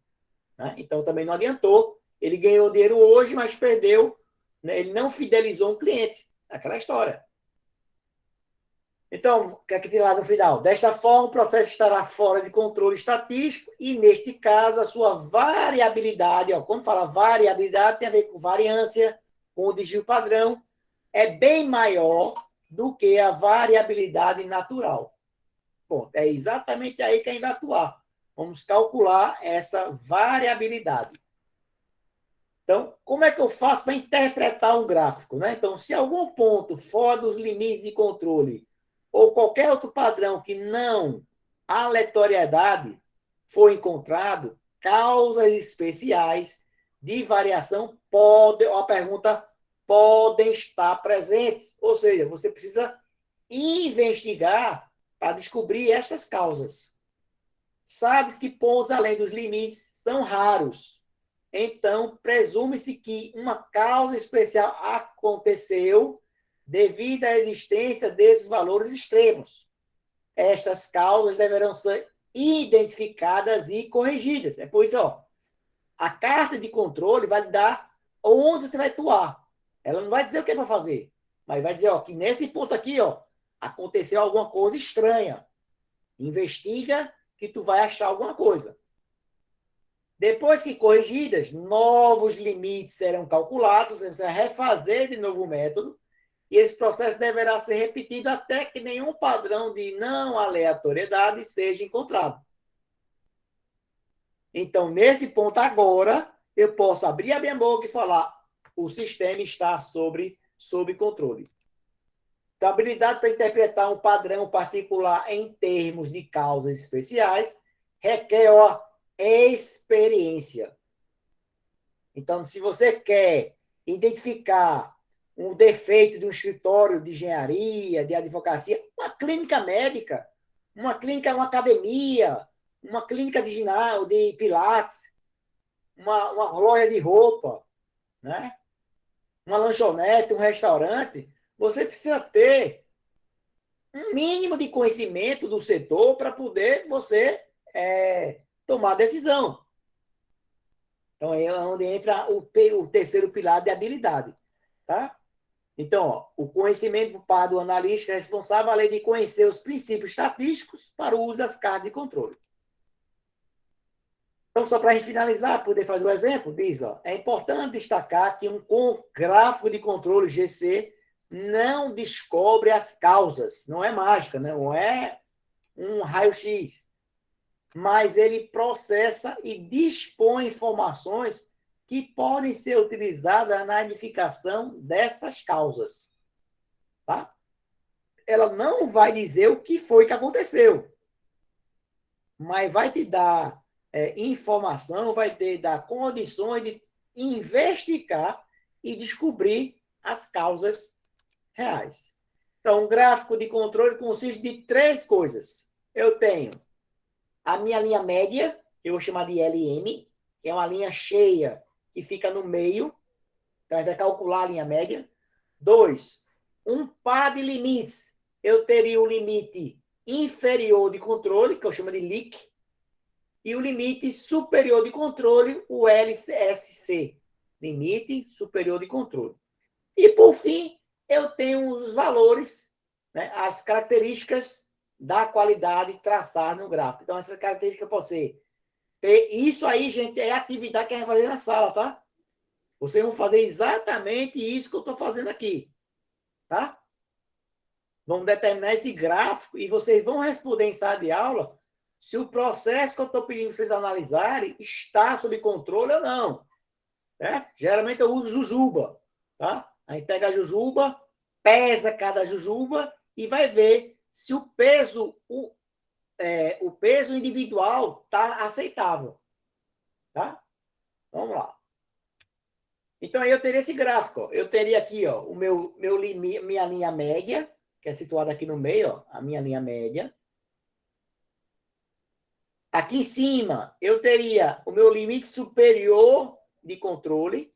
Né? Então também não adiantou. Ele ganhou dinheiro hoje, mas perdeu, né? Ele não fidelizou um cliente. Aquela história. Então, o que é que tem lá no final? Desta forma, o processo estará fora de controle estatístico e, neste caso, a sua variabilidade, ó, quando fala variabilidade, tem a ver com variância, com o desvio padrão, é bem maior do que a variabilidade natural. Bom, é exatamente aí que a gente vai atuar. Vamos calcular essa variabilidade. Então, como é que eu faço para interpretar um gráfico? Né? Então, se algum ponto fora dos limites de controle ou qualquer outro padrão que não aleatoriedade for encontrado, causas especiais de variação podem, a pergunta, podem estar presentes. Ou seja, você precisa investigar para descobrir estas causas. Sabes que pontos além dos limites são raros. Então, presume-se que uma causa especial aconteceu devido à existência desses valores extremos. Estas causas deverão ser identificadas e corrigidas. É por isso, ó, A carta de controle vai lhe dar onde você vai atuar. Ela não vai dizer o que é para fazer, mas vai dizer, ó, que nesse ponto aqui, ó, aconteceu alguma coisa estranha. Investiga que tu vai achar alguma coisa. Depois que corrigidas, novos limites serão calculados, você vai refazer de novo o método, e esse processo deverá ser repetido até que nenhum padrão de não aleatoriedade seja encontrado. Então, nesse ponto agora, eu posso abrir a minha boca e falar: o sistema está sob controle. Então, a habilidade para interpretar um padrão particular em termos de causas especiais requer experiência. Então, se você quer identificar um defeito de um escritório de engenharia, de advocacia, uma clínica médica, uma clínica, uma academia, uma clínica de ginásio, de pilates, uma loja de roupa, né? Uma lanchonete, um restaurante, você precisa ter um mínimo de conhecimento do setor para poder você tomar decisão. Então, é onde entra o terceiro pilar de habilidade. Tá? Então, ó, o conhecimento por parte do analista é responsável, além de conhecer os princípios estatísticos para o uso das cartas de controle. Então, só para a gente finalizar, poder fazer o exemplo, diz, ó, é importante destacar que um gráfico de controle GC não descobre as causas, não é mágica, não é um raio-x, mas ele processa e dispõe informações que podem ser utilizadas na identificação dessas causas. Tá? Ela não vai dizer o que foi que aconteceu, mas vai te dar informação, vai te dar condições de investigar e descobrir as causas reais. Então, um gráfico de controle consiste de 3 coisas. Eu tenho a minha linha média, que eu vou chamar de LM, que é uma linha cheia que fica no meio. Então, a gente vai calcular a linha média. 2, um par de limites. Eu teria o limite inferior de controle, que eu chamo de LIC, e o limite superior de controle, o LSC, limite superior de controle. E, por fim, eu tenho os valores, né, as características da qualidade traçada no gráfico. Então, essa característica pode ser... Isso aí, gente, é a atividade que a gente vai fazer na sala, tá? Vocês vão fazer exatamente isso que eu estou fazendo aqui, tá? Vamos determinar esse gráfico e vocês vão responder em sala de aula se o processo que eu estou pedindo vocês analisarem está sob controle ou não. Né? Geralmente eu uso jujuba, tá? A gente pega a jujuba, pesa cada jujuba e vai ver se o peso, o peso individual está aceitável. Tá? Vamos lá. Então, aí eu teria esse gráfico. Ó. Eu teria aqui ó, minha linha média, que é situada aqui no meio, ó, a minha linha média. Aqui em cima, eu teria o meu limite superior de controle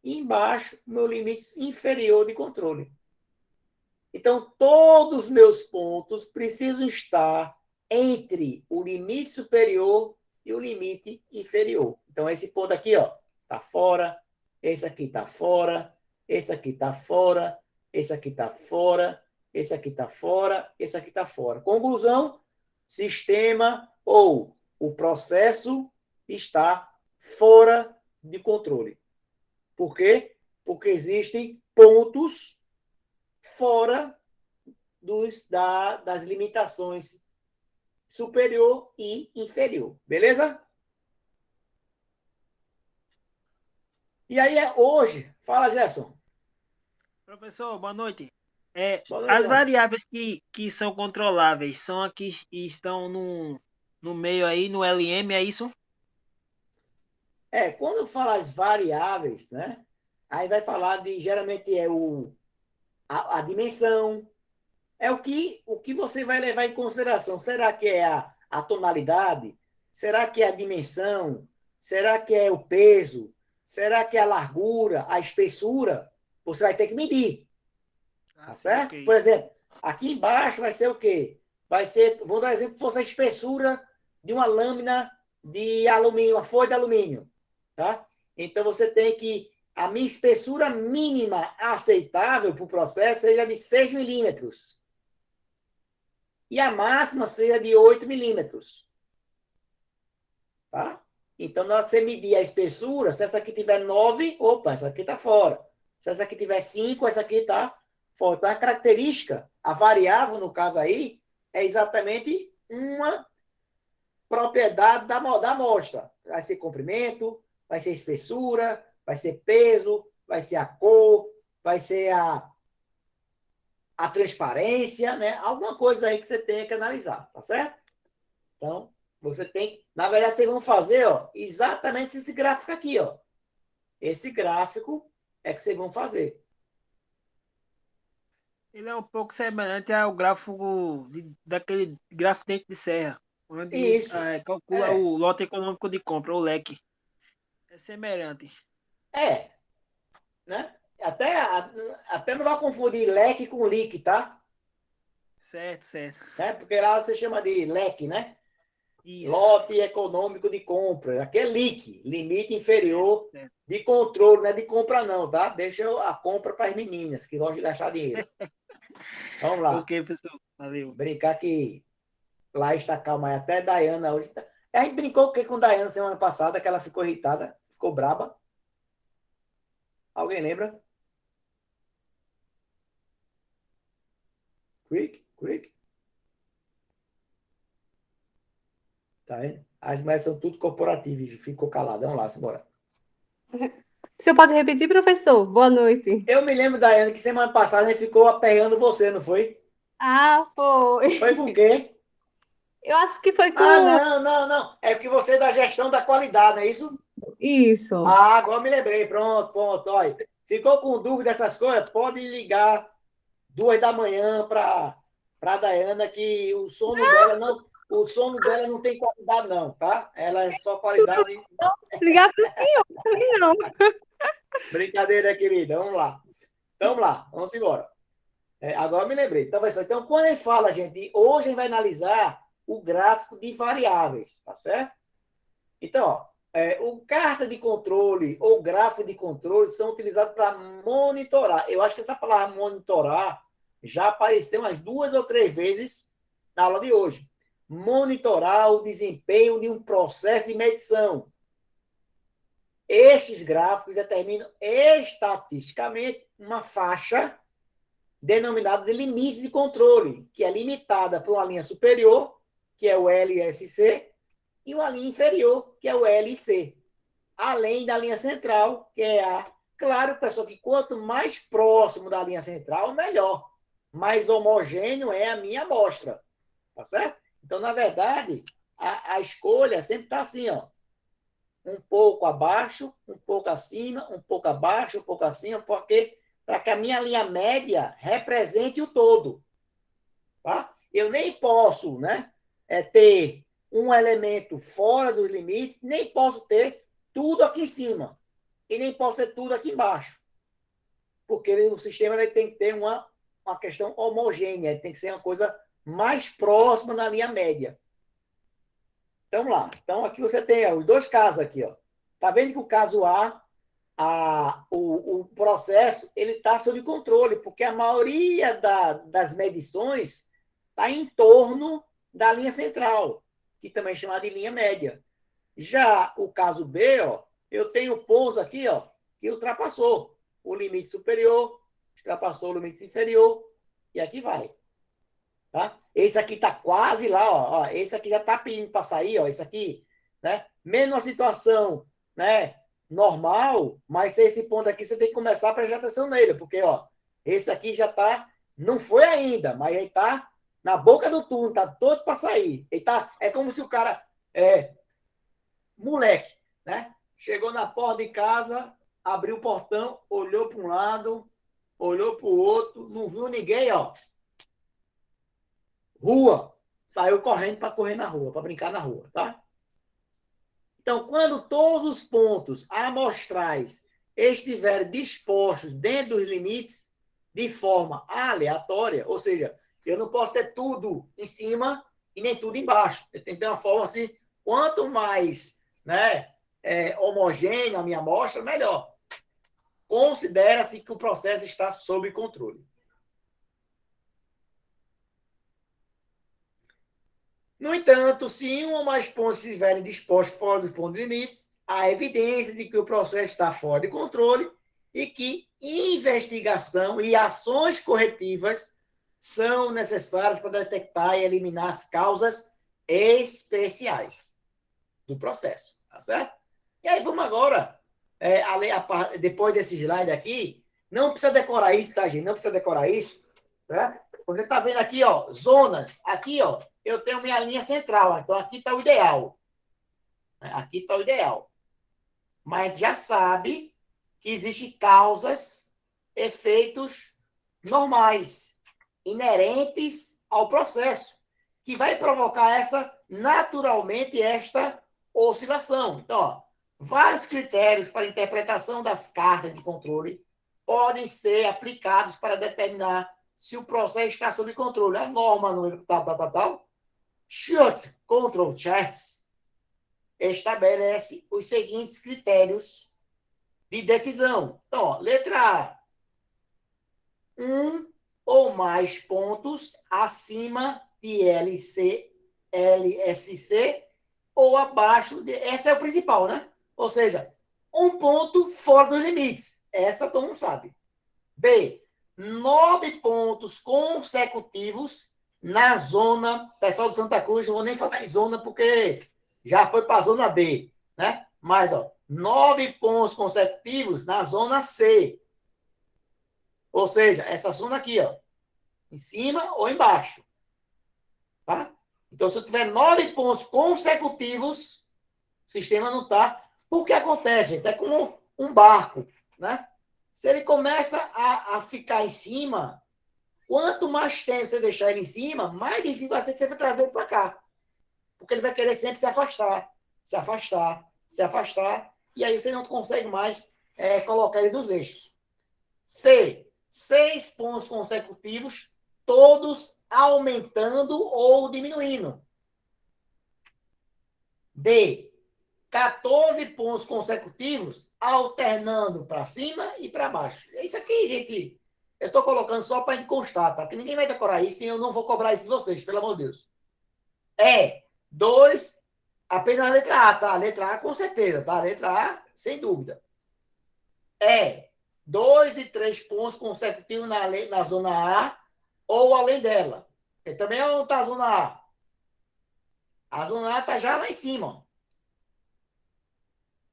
e embaixo, o meu limite inferior de controle. Então, todos os meus pontos precisam estar entre o limite superior e o limite inferior. Então, esse ponto aqui está fora, esse aqui está fora, esse aqui está fora, esse aqui está fora, esse aqui está fora, esse aqui está fora. Conclusão, sistema ou o processo está fora de controle. Por quê? Porque existem pontos fora das limitações superior e inferior. Beleza? E aí hoje, fala, Gerson. Professor, boa noite. Boa noite, As Gerson. variáveis que são controláveis são aqui estão no meio aí, no LM, é isso? Quando fala as variáveis, né? Aí vai falar de, geralmente a dimensão, o que você vai levar em consideração. Será que é a tonalidade? Será que é a dimensão? Será que é o peso? Será que é a largura, a espessura? Você vai ter que medir. Tá certo? Okay. Por exemplo, aqui embaixo vai ser o quê? Vai ser, vou dar um exemplo, fosse a espessura de uma lâmina de alumínio, uma folha de alumínio. Tá? Então, você tem que... A minha espessura mínima aceitável para o processo seja de 6 milímetros. E a máxima seja de 8 milímetros. Tá? Então, na hora que você medir a espessura, se essa aqui tiver 9, opa, essa aqui está fora. Se essa aqui tiver 5, essa aqui está fora. Então, a característica, a variável, no caso aí, é exatamente uma propriedade da amostra. Vai ser comprimento, vai ser espessura, vai ser peso, vai ser a cor, vai ser a transparência, né? Alguma coisa aí que você tenha que analisar, tá certo? Então, você tem... Na verdade, vocês vão fazer, ó, exatamente esse gráfico aqui, ó. Esse gráfico é que vocês vão fazer. Ele é um pouco semelhante ao gráfico daquele gráfico dente de serra, onde Isso. calcula É. o lote econômico de compra, o leque. É semelhante. É. Né? Até não vai confundir leque com leak, tá? Certo, certo. Né? Porque lá você chama de leque, né? Isso. Lote econômico de compra. Aqui é LIC, limite inferior Certo. de controle, não é de compra não, tá? Deixa a compra para as meninas que gostam de gastar dinheiro. Vamos lá. Ok, pessoal. Valeu. Brincar que lá está calma aí. Até Dayana hoje. A gente brincou o que com Dayana semana passada, que ela ficou irritada, ficou braba. Alguém lembra? Quick, quick. Tá vendo? As mulheres são tudo corporativas. Ficou calada. Vamos lá, simbora. O senhor pode repetir, professor? Boa noite. Eu me lembro, Dayana, que semana passada a gente ficou aperreando você, não foi? Ah, Foi com o foi. quê? Eu acho que foi Ah, com não, não, não. É que você é da gestão da qualidade, não é isso? isso. Ah, agora me lembrei. Pronto, pronto. Olha, ficou com dúvida dessas coisas? Pode ligar 2 da manhã para a Dayana, que o sono dela não tem qualidade, não, tá? Ela é só qualidade. Ligar para o senhor, não. Brincadeira, querida. Vamos lá. Vamos lá, vamos embora. Agora me lembrei. Então, vai ser. Então, quando a gente fala, gente, hoje a gente vai analisar o gráfico de variáveis, tá certo? Então, ó, o carta de controle ou gráfico de controle são utilizados para monitorar. Eu acho que essa palavra monitorar já apareceu umas 2 ou 3 vezes na aula de hoje. Monitorar o desempenho de um processo de medição. Estes gráficos determinam estatisticamente uma faixa denominada de limite de controle, que é limitada por uma linha superior, que é o LSC, e uma linha inferior, que é o LC. Além da linha central, que é a... Claro, pessoal, que quanto mais próximo da linha central, melhor. Mais homogêneo é a minha amostra. Tá certo? Então, na verdade, a escolha sempre está assim, ó. Um pouco abaixo, um pouco acima, um pouco abaixo, um pouco acima, porque para que a minha linha média represente o todo. Tá? Eu nem posso, né, ter um elemento fora dos limites, nem posso ter tudo aqui em cima. E nem posso ter tudo aqui embaixo. Porque o sistema ele tem que ter uma questão homogênea, ele tem que ser uma coisa mais próxima da linha média. Então, lá. Então, aqui você tem os dois casos aqui, ó. Tá vendo que o caso o processo ele está sob controle, porque a maioria das medições está em torno da linha central, que também é chamada de linha média. Já o caso B, ó, eu tenho pontos aqui, ó, que ultrapassou o limite superior, ultrapassou o limite inferior, e aqui vai. Tá? Esse aqui está quase lá, ó, esse aqui já está pedindo para sair, ó, esse aqui, né? Mesmo a situação, né, normal, mas esse ponto aqui você tem que começar a prestar atenção nele, porque, ó, esse aqui já está, não foi ainda, mas ele está na boca do túnel, está todo para sair. Ele tá, é como se o cara, moleque, né? Chegou na porta de casa, abriu o portão, olhou para um lado, olhou para o outro, não viu ninguém, ó. Rua. Saiu correndo para correr na rua, para brincar na rua, tá? Então, quando todos os pontos amostrais estiverem dispostos dentro dos limites de forma aleatória, ou seja, eu não posso ter tudo em cima e nem tudo embaixo. Eu tenho que ter uma forma assim, quanto mais, né, homogênea a minha amostra, melhor. Considera-se que o processo está sob controle. No entanto, se um ou mais pontos estiverem dispostos fora dos pontos limites, há evidência de que o processo está fora de controle e que investigação e ações corretivas são necessárias para detectar e eliminar as causas especiais do processo, tá certo? E aí vamos agora, depois desse slide aqui, não precisa decorar isso, tá, gente? Não precisa decorar isso, tá? Você está vendo aqui, ó, zonas. Aqui, ó, eu tenho minha linha central. Então, aqui está o ideal. Aqui está o ideal. Mas a gente já sabe que existem causas, efeitos normais, inerentes ao processo, que vai provocar naturalmente esta oscilação. Então, ó, vários critérios para interpretação das cartas de controle podem ser aplicados para determinar se o processo está sob controle. A norma número tal, Short Control Charts, estabelece os seguintes critérios de decisão. Então, ó, letra A. Um ou mais pontos acima de LSC ou abaixo de... Essa é o principal, né? Ou seja, um ponto fora dos limites. Essa todo mundo sabe. B. 9 pontos consecutivos na zona... Pessoal de Santa Cruz, não vou nem falar em zona porque já foi para a zona D, né? Mas, ó, 9 pontos consecutivos na zona C. Ou seja, essa zona aqui, ó, em cima ou embaixo. Tá? Então, se eu tiver 9 pontos consecutivos, o sistema não está. O que acontece, gente? É como um barco, né? Se ele começa a ficar em cima, quanto mais tempo você deixar ele em cima, mais difícil vai ser que você vai trazer ele para cá. Porque ele vai querer sempre se afastar, se afastar, se afastar, e aí você não consegue mais colocar ele nos eixos. C. 6 pontos consecutivos, todos aumentando ou diminuindo. D. 14 pontos consecutivos, alternando para cima e para baixo. Isso aqui, gente, eu estou colocando só para a gente constar, tá? Porque ninguém vai decorar isso e eu não vou cobrar isso de vocês, pelo amor de Deus. 2, apenas a letra A, tá? A letra A com certeza, tá? A letra A, sem dúvida. 2 e 3 pontos consecutivos na zona A ou além dela. E também é onde está a zona A. A zona A está já lá em cima.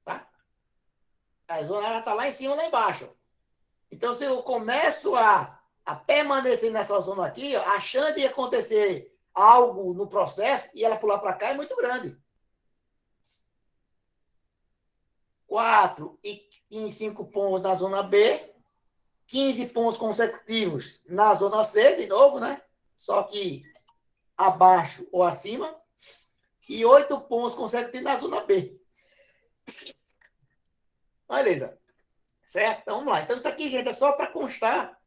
Tá? A zona A está lá em cima, lá embaixo. Então, se eu começo a permanecer nessa zona aqui, ó, a chance de acontecer algo no processo e ela pular para cá é muito grande. 4 e 5 pontos na zona B, 15 pontos consecutivos na zona C, de novo, né? Só que abaixo ou acima, e 8 pontos consecutivos na zona B. Beleza. Certo? Então, vamos lá. Então, isso aqui, gente, é só para constar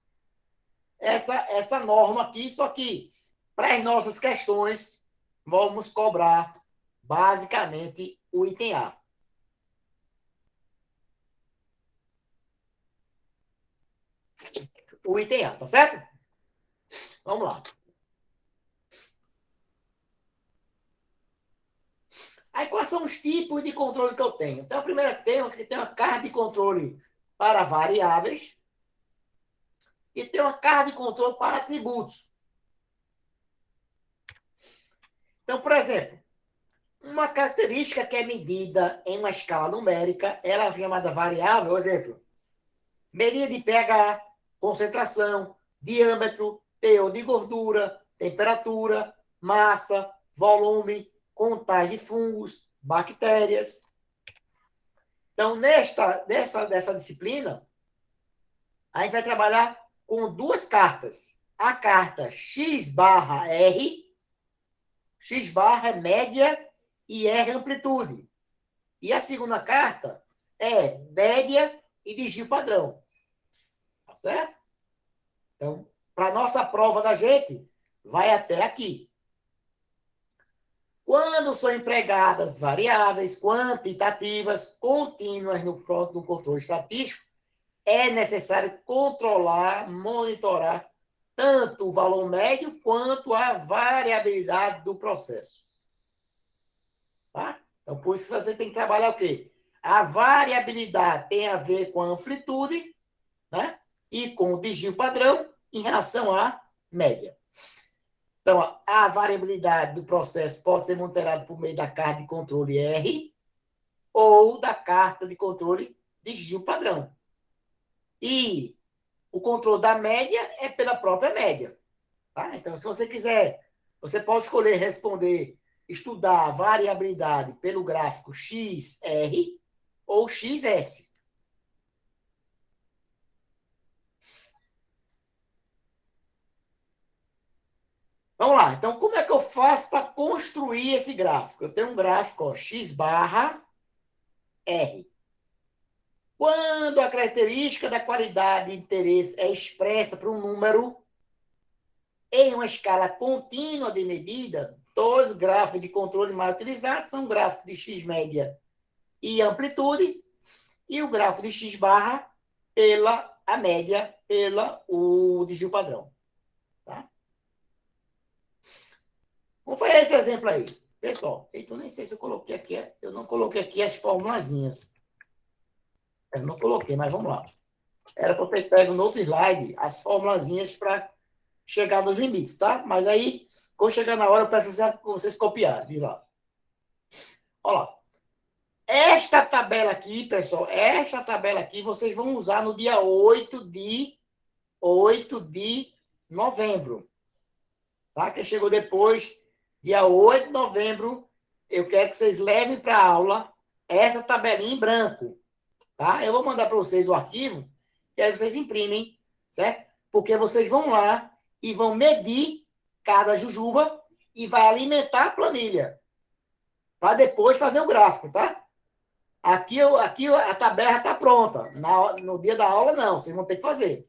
essa norma aqui, só que para as nossas questões, vamos cobrar basicamente o item A. O item A, tá certo? Vamos lá. Aí, quais são os tipos de controle que eu tenho? Então, a primeira tem uma carta de controle para variáveis e tem uma carta de controle para atributos. Então, por exemplo, uma característica que é medida em uma escala numérica, ela é chamada variável, por exemplo, medida de pH, concentração, diâmetro, teor de gordura, temperatura, massa, volume, contagem de fungos, bactérias. Então, dessa disciplina, a gente vai trabalhar com duas cartas. A carta X/R, X barra é média e R é amplitude. E a segunda carta é média e desvio padrão. Tá certo? Então, para a nossa prova da gente, vai até aqui. Quando são empregadas variáveis quantitativas contínuas no controle estatístico, é necessário controlar, monitorar tanto o valor médio quanto a variabilidade do processo. Tá? Então, por isso você tem que trabalhar o quê? A variabilidade tem a ver com a amplitude, né? E com o desvio padrão em relação à média. Então, a variabilidade do processo pode ser monitorada por meio da carta de controle R ou da carta de controle desvio padrão. E o controle da média é pela própria média. Tá? Então, se você quiser, você pode escolher responder, estudar a variabilidade pelo gráfico XR ou XS. Vamos lá. Então, como é que eu faço para construir esse gráfico? Eu tenho um gráfico, ó, X barra R. Quando a característica da qualidade de interesse é expressa por um número em uma escala contínua de medida, todos os gráficos de controle mais utilizados são gráficos de X média e amplitude, e o gráfico de X barra pela a média, pela o desvio padrão. Tá? Como foi esse exemplo aí? Pessoal, então nem sei se eu coloquei aqui, eu não coloquei aqui as formulazinhas. Eu não coloquei, mas vamos lá. Era para eu ter pego no outro slide as formulazinhas para chegar nos limites, tá? Mas aí, quando chegar na hora, eu peço que vocês copiarem. Diz lá. Olha lá. Esta tabela aqui, pessoal, esta tabela aqui, vocês vão usar no dia 8 de novembro. Tá? Quem chegou depois, dia 8 de novembro, eu quero que vocês levem para a aula essa tabelinha em branco. Tá? Eu vou mandar para vocês o arquivo, e aí vocês imprimem, certo? Porque vocês vão lá e vão medir cada jujuba e vai alimentar a planilha. Para depois fazer o gráfico, tá? Aqui a tabela já está pronta. No dia da aula, não. Vocês vão ter que fazer.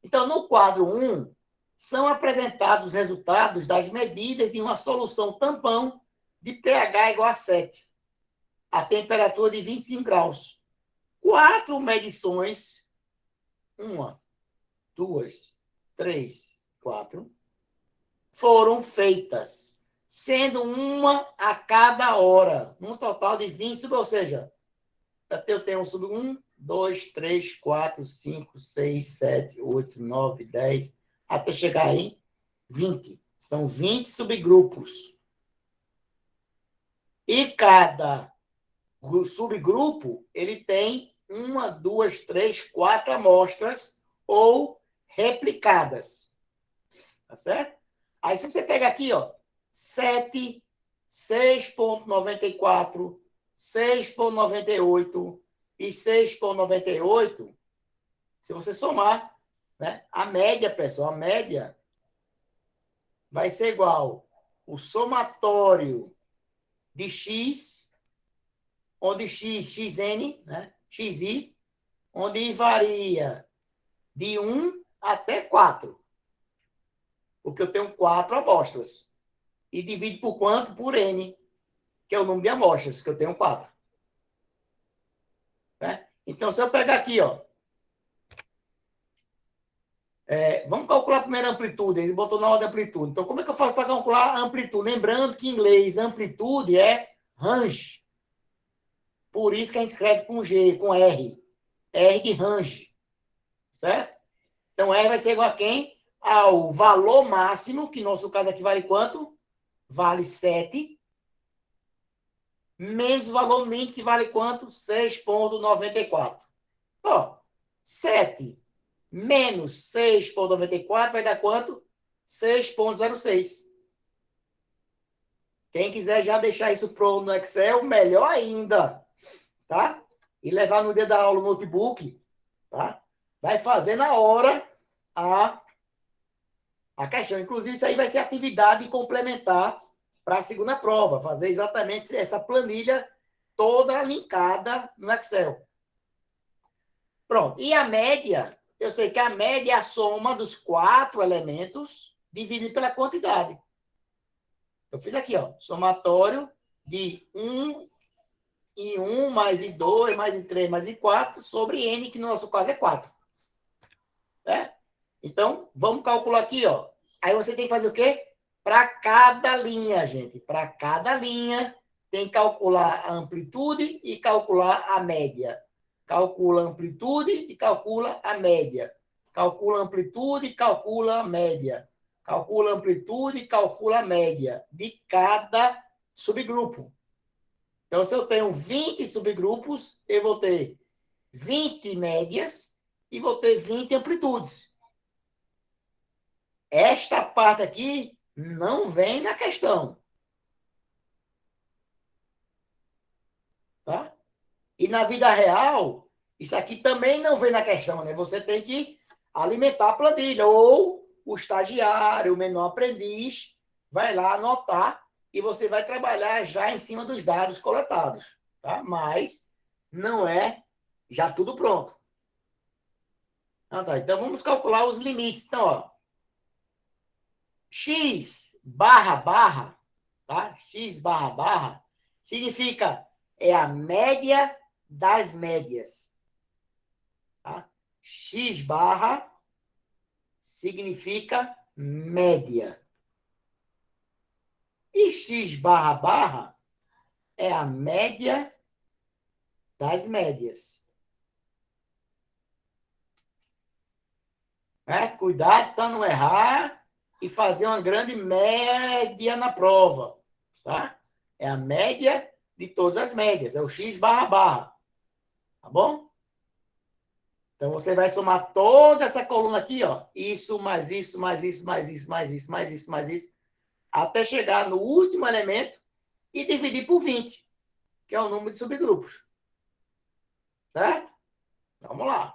Então, no quadro 1, são apresentados os resultados das medidas de uma solução tampão de pH igual a 7. A temperatura de 25 graus. 4 medições. 1, 2, 3, 4. Foram feitas, sendo uma a cada hora. Um total de 20, ou seja, eu tenho um sub 1, 2, 3, 4, 5, 6, 7, 8, 9, 10, até chegar em 20. São 20 subgrupos. E cada subgrupo, ele tem 1, 2, 3, 4 amostras ou replicadas. Tá certo? Aí, se você pega aqui, ó, 7, 6,94, 6,98 e 6,98, se você somar, né, a média, pessoal, a média vai ser igual o somatório de X, onde X, XN, né, XI, onde varia de 1 até 4. Porque eu tenho 4 amostras. E divido por quanto? Por N, que é o número de amostras, que eu tenho 4. Né? Então, se eu pegar aqui, ó, vamos calcular a primeira amplitude. Ele botou na ordem de amplitude. Então, como é que eu faço para calcular a amplitude? Lembrando que em inglês, amplitude é range. Por isso que a gente escreve com G, com R. R de range. Certo? Então, R vai ser igual a quem? Ao valor máximo, que no nosso caso aqui vale quanto? Vale 7. Menos o valor mínimo, que vale quanto? 6,94. Ó, 7 menos 6,94 vai dar quanto? 6,06. Quem quiser já deixar isso pronto no Excel, melhor ainda, tá? E levar no dia da aula o notebook, tá? Vai fazer na hora a questão. Inclusive, isso aí vai ser atividade complementar para a segunda prova. Fazer exatamente essa planilha toda linkada no Excel. Pronto. E a média, eu sei que a média é a soma dos 4 elementos dividido pela quantidade. Eu fiz aqui, ó, somatório de 1 e 1 mais e 2 mais e 3 mais e 4 sobre n, que no nosso caso é 4. Né? Então, vamos calcular aqui, ó. Aí você tem que fazer o quê? Para cada linha, gente. Para cada linha, tem que calcular a amplitude e calcular a média. Calcula a amplitude e calcula a média. Calcula a amplitude e calcula a média. Calcula a amplitude e calcula a média de cada subgrupo. Então, se eu tenho 20 subgrupos, eu vou ter 20 médias e vou ter 20 amplitudes. Esta parte aqui não vem na questão. Tá? E na vida real, isso aqui também não vem na questão, né? Você tem que alimentar a planilha. Ou o estagiário, o menor aprendiz, vai lá anotar e você vai trabalhar já em cima dos dados coletados. Tá? Mas não é já tudo pronto. Ah, tá. Então, vamos calcular os limites. Então, ó, x barra barra, tá? X barra barra significa é a média das médias. Tá? X barra significa média. E x barra barra é a média das médias. Cuidado para não errar e fazer uma grande média na prova. Tá? É a média de todas as médias. É o x barra barra. Tá bom? Então, você vai somar toda essa coluna aqui, ó. Isso, mais isso, mais isso, mais isso, mais isso, mais isso, mais isso. Até chegar no último elemento e dividir por 20, que é o número de subgrupos. Certo? Vamos lá.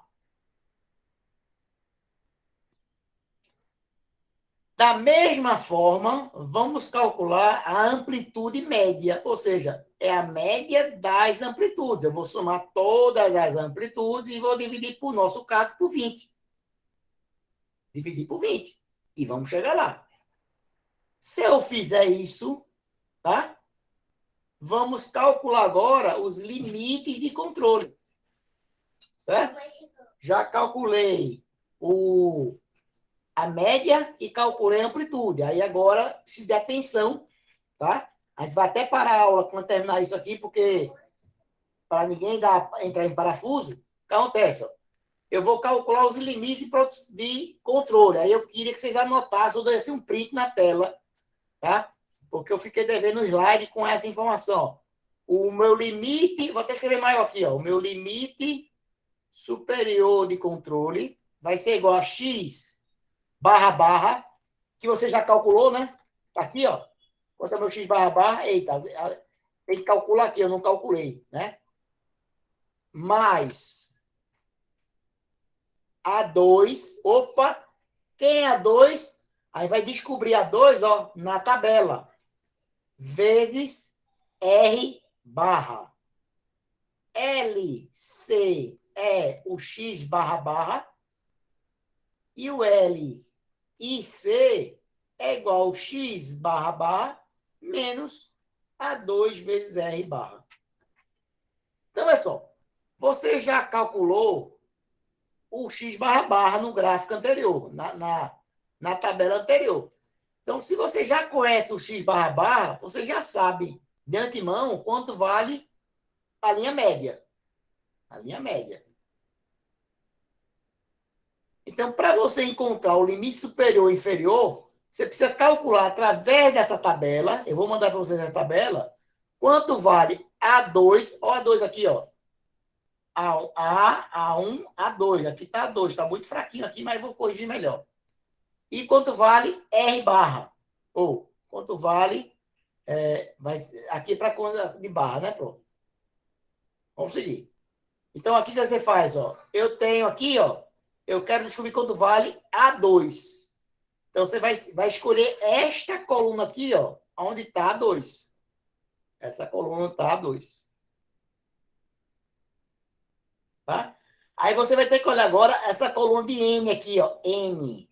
Da mesma forma, vamos calcular a amplitude média, ou seja, é a média das amplitudes. Eu vou somar todas as amplitudes e vou dividir, por nosso caso, por 20. Dividir por 20. E vamos chegar lá. Se eu fizer isso, tá? Vamos calcular agora os limites de controle. Certo? Já calculei a média e calculei a amplitude. Aí agora preciso de atenção, tá? A gente vai até parar a aula quando terminar isso aqui, porque para ninguém entrar em parafuso, o que acontece? Eu vou calcular os limites de controle. Aí eu queria que vocês anotassem ou dessem um print na tela, tá? Porque eu fiquei devendo um slide com essa informação. O meu limite, vou até escrever maior aqui, ó. O meu limite superior de controle vai ser igual a x barra barra, que você já calculou, né? Tá aqui, ó. Quanto é o meu x barra barra? Eita, tem que calcular aqui, eu não calculei, né? Mais A2, opa, quem é A2? Aí vai descobrir A2, ó, na tabela. Vezes R barra. LC é o x barra barra e o L e C é igual ao x barra barra menos A2 vezes R barra. Então, é só. Você já calculou o x barra barra no gráfico anterior, na tabela anterior. Então, se você já conhece o x barra barra, você já sabe de antemão quanto vale a linha média. A linha média. Então, para você encontrar o limite superior e inferior, você precisa calcular através dessa tabela, eu vou mandar para vocês essa tabela, quanto vale A2, ó A2 aqui, ó. A1, A2, aqui está A2, está muito fraquinho aqui, mas vou corrigir melhor. E quanto vale R barra? Ou quanto vale, aqui para conta de barra, né, pronto. Vamos seguir. Então, aqui que você faz, ó. Eu tenho aqui, ó, eu quero descobrir quanto vale A2. Então, você vai escolher esta coluna aqui, ó, onde está A2. Essa coluna está A2. Tá? Aí você vai ter que olhar agora essa coluna de N aqui, ó. N.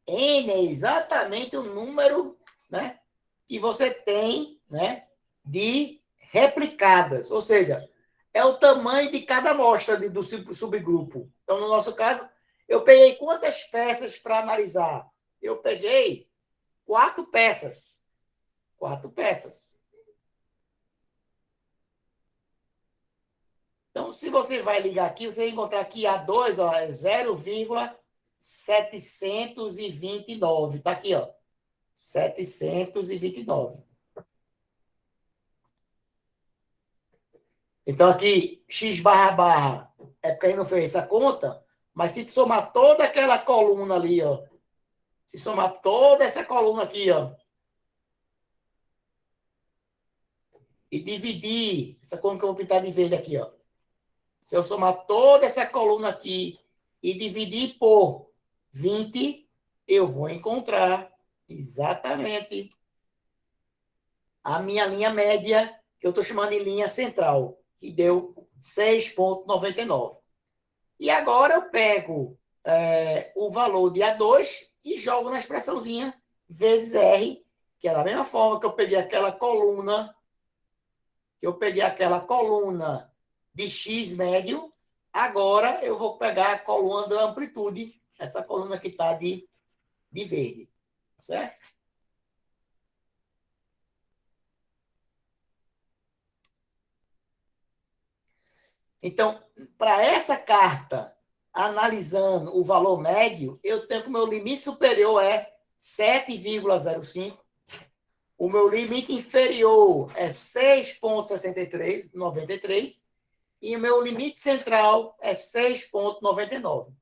N é exatamente o número, né, que você tem, né, de replicadas. Ou seja, é o tamanho de cada amostra do subgrupo. Então, no nosso caso, eu peguei quantas peças para analisar? Eu peguei 4 peças. 4 peças. Então, se você vai ligar aqui, você vai encontrar aqui A2, ó, é 0,729. Está aqui, ó. 729. Então, aqui, x barra barra, é porque a gente não fez essa conta, mas se somar toda aquela coluna ali, ó, se somar toda essa coluna aqui, ó, e dividir, essa coluna que eu vou pintar de verde aqui, ó, se eu somar toda essa coluna aqui e dividir por 20, eu vou encontrar exatamente a minha linha média, que eu estou chamando de linha central, que deu 6,99. E agora eu pego o valor de A2 e jogo na expressãozinha vezes R, que é da mesma forma que eu peguei aquela coluna, de X médio, agora eu vou pegar a coluna da amplitude, essa coluna que está de verde. Certo? Então, para essa carta, analisando o valor médio, eu tenho que o meu limite superior é 7,05. O meu limite inferior é 6,6393. E o meu limite central é 6,99.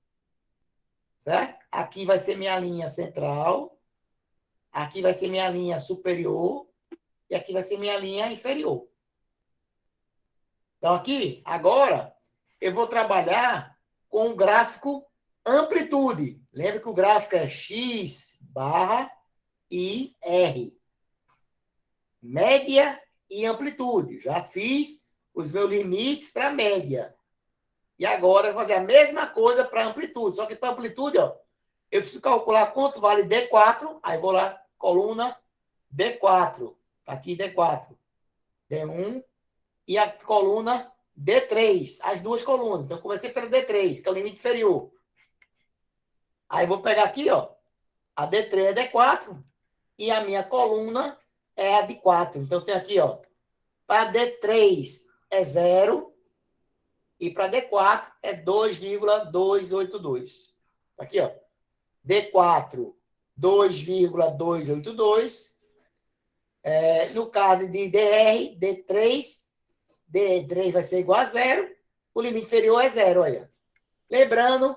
Certo? Aqui vai ser minha linha central. Aqui vai ser minha linha superior. E aqui vai ser minha linha inferior. Então, aqui, agora, eu vou trabalhar com o gráfico amplitude. Lembra que o gráfico é X barra e R. Média e amplitude. Já fiz os meus limites para média. E agora eu vou fazer a mesma coisa para amplitude. Só que para amplitude, ó, eu preciso calcular quanto vale D4. Aí vou lá, coluna D4. Tá aqui D4. D1 e a coluna D3. As duas colunas. Então, eu comecei pelo D3, que é o limite inferior. Aí vou pegar aqui, ó. A D3 é D4 e a minha coluna é a de 4. Então, tem aqui, ó. Para D3 é 0 e para D4 é 2,282. Tá aqui, ó. D4, 2,282. No caso de DR, D3 vai ser igual a 0. O limite inferior é 0, olha. Lembrando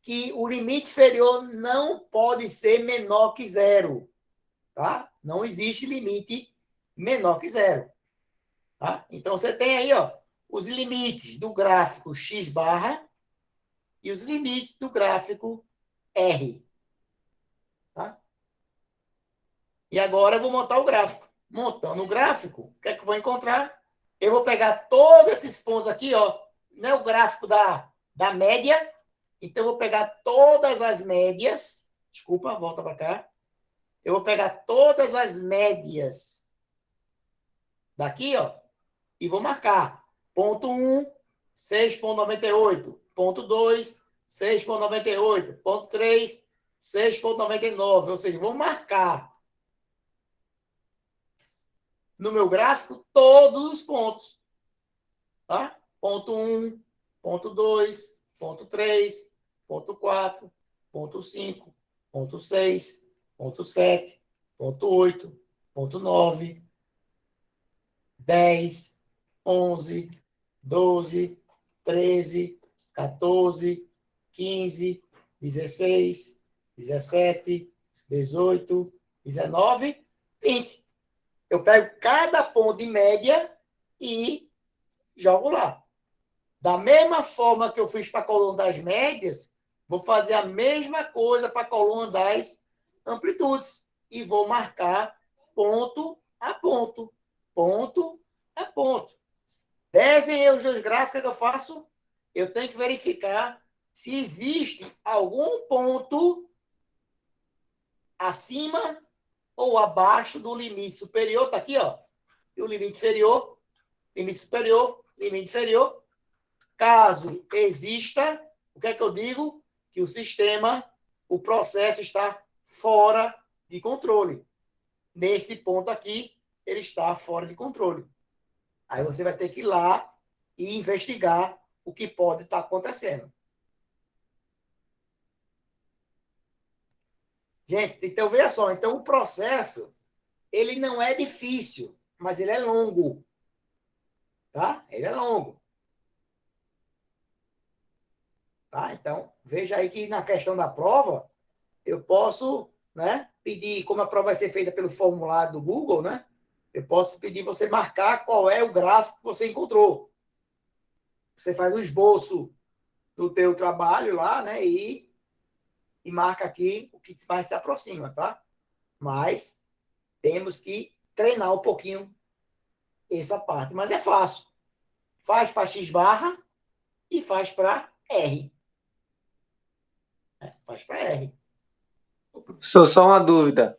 que o limite inferior não pode ser menor que 0. Tá? Não existe limite menor que 0. Tá? Então, você tem aí, ó, os limites do gráfico X barra e os limites do gráfico R. Tá? E agora eu vou montar o gráfico. Montando o gráfico, o que é que eu vou encontrar? Eu vou pegar todos esses pontos aqui, ó, né, o gráfico da média. Então, eu vou pegar todas as médias. Desculpa, volta para cá. Eu vou pegar todas as médias daqui, ó, e vou marcar. Ponto 1, 6,98. Ponto 2, 6,98. Ponto 3, 6,99. Ou seja, vou marcar no meu gráfico todos os pontos. Tá? Ponto 1, ponto 2, ponto 3, ponto 4, ponto 5, ponto 6, ponto 7, ponto 8, ponto 9, 10, 11, 12, 13, 14, 15, 16, 17, 18, 19, 20. Eu pego cada ponto de média e jogo lá. Da mesma forma que eu fiz para a coluna das médias, vou fazer a mesma coisa para a coluna das amplitudes. E vou marcar ponto a ponto. Ponto a ponto. Desenhei os dois gráficos que eu faço, eu tenho que verificar se existe algum ponto acima ou abaixo do limite superior. Está aqui, ó. E o limite inferior, limite superior, limite inferior. Caso exista, o que é que eu digo? Que o sistema, o processo está fora de controle. Nesse ponto aqui, ele está fora de controle. Aí você vai ter que ir lá e investigar o que pode estar acontecendo. Gente, então veja só, então o processo, ele não é difícil, mas ele é longo. Tá? Ele é longo. Tá? Então, veja aí que na questão da prova, eu posso, né, pedir, como a prova vai ser feita pelo formulário do Google, né? Eu posso pedir você marcar qual é o gráfico que você encontrou. Você faz um esboço do teu trabalho lá, né? E marca aqui o que mais se aproxima, tá? Mas temos que treinar um pouquinho essa parte. Mas é fácil. Faz para X barra e faz para R. Faz para R. Só uma dúvida.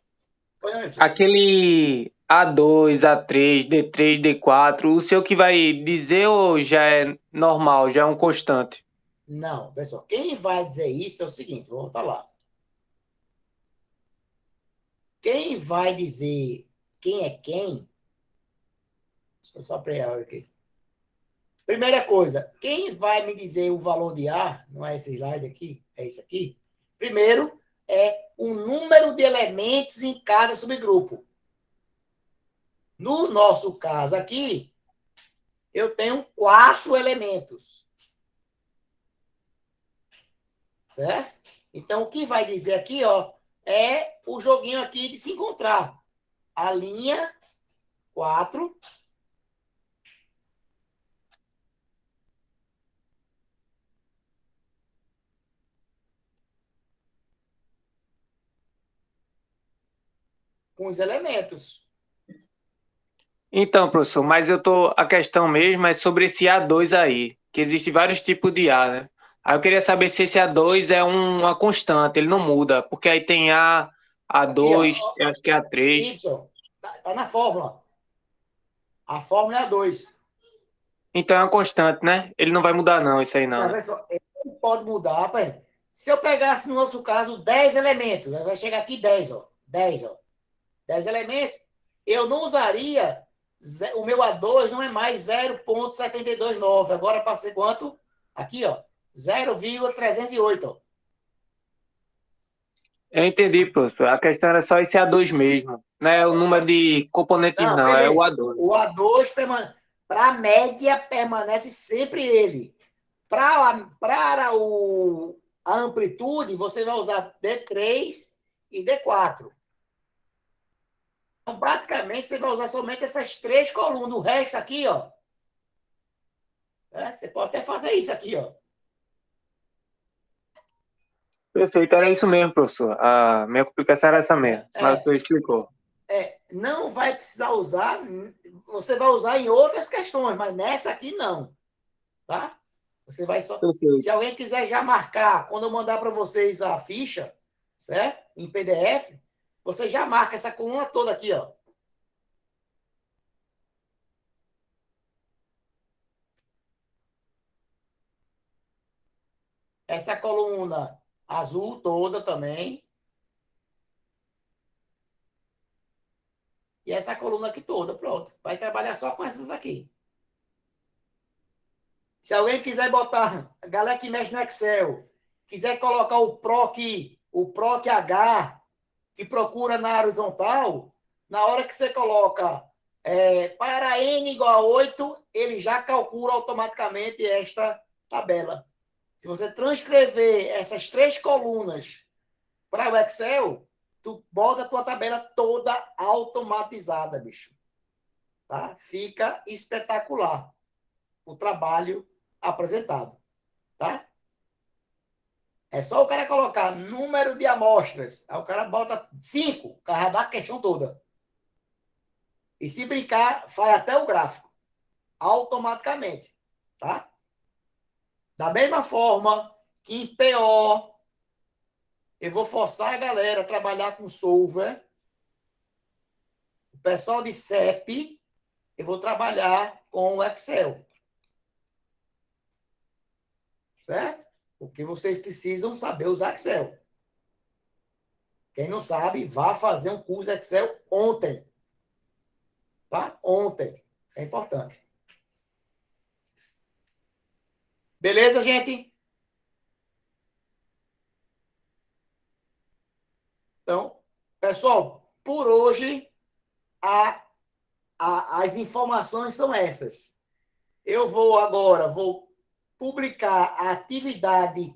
Aquele A2, A3, D3, D4, o seu que vai dizer ou já é normal, já é um constante? Não, pessoal, quem vai dizer isso é o seguinte, vou voltar lá. Quem vai dizer quem é quem, deixa eu só pregar aqui. Primeira coisa, quem vai me dizer o valor de A, não é esse slide aqui, é esse aqui. Primeiro, é o número de elementos em cada subgrupo. No nosso caso aqui, eu tenho 4 elementos. Certo? Então, o que vai dizer aqui, ó, é o joguinho aqui de se encontrar. A linha 4. Com os elementos. Então, professor, mas a questão mesmo é sobre esse A2 aí, que existe vários tipos de A, né? Aí eu queria saber se esse A2 é uma constante, ele não muda, porque aí tem A, A2, Aqui, ó, eu acho que é A3. Y. Tá na fórmula. A fórmula é a 2. Então é uma constante, né? Ele não vai mudar não, isso aí não, Não, né? pessoal, ele não pode mudar. Se eu pegasse, no nosso caso, 10 elementos, vai chegar aqui 10, ó. 10, ó. 10 elementos, eu não usaria, o meu A2 não é mais 0,729. Agora para ser quanto? Aqui, ó, 0,308. Ó. Eu entendi, professor. A questão era só esse A2 mesmo, não é o número de componentes Não, não, é o beleza. A2. O A2, para a média, permanece sempre ele. Para a amplitude, você vai usar D3 e D4. Então, praticamente, você vai usar somente essas 3 colunas. O resto aqui, ó. Você pode até fazer isso aqui, ó. Perfeito, era isso mesmo, professor. A minha complicação era essa mesmo, mas o senhor explicou. Não vai precisar usar, você vai usar em outras questões, mas nessa aqui não, tá? Você vai só... Perfeito. Se alguém quiser já marcar, quando eu mandar para vocês a ficha, certo? Em PDF, você já marca essa coluna toda aqui, ó. Essa coluna azul toda também. E essa coluna aqui toda, pronto. Vai trabalhar só com essas aqui. Se alguém quiser botar, a galera que mexe no Excel, quiser colocar o PROC H, que procura na horizontal, na hora que você coloca para n igual a 8, ele já calcula automaticamente esta tabela. Se você transcrever essas 3 colunas para o Excel, tu bota a tua tabela toda automatizada, bicho. Tá? Fica espetacular o trabalho apresentado. Tá? É só o cara colocar número de amostras. Aí o cara bota 5, o cara dá a questão toda. E se brincar, faz até o gráfico. Automaticamente. Tá? Da mesma forma que em PO, eu vou forçar a galera a trabalhar com Solver. O pessoal de CEP, eu vou trabalhar com o Excel. Certo? Porque vocês precisam saber usar Excel. Quem não sabe, vá fazer um curso de Excel ontem. Tá? Ontem. É importante. Beleza, gente? Então, pessoal, por hoje, as informações são essas. Eu vou publicar a atividade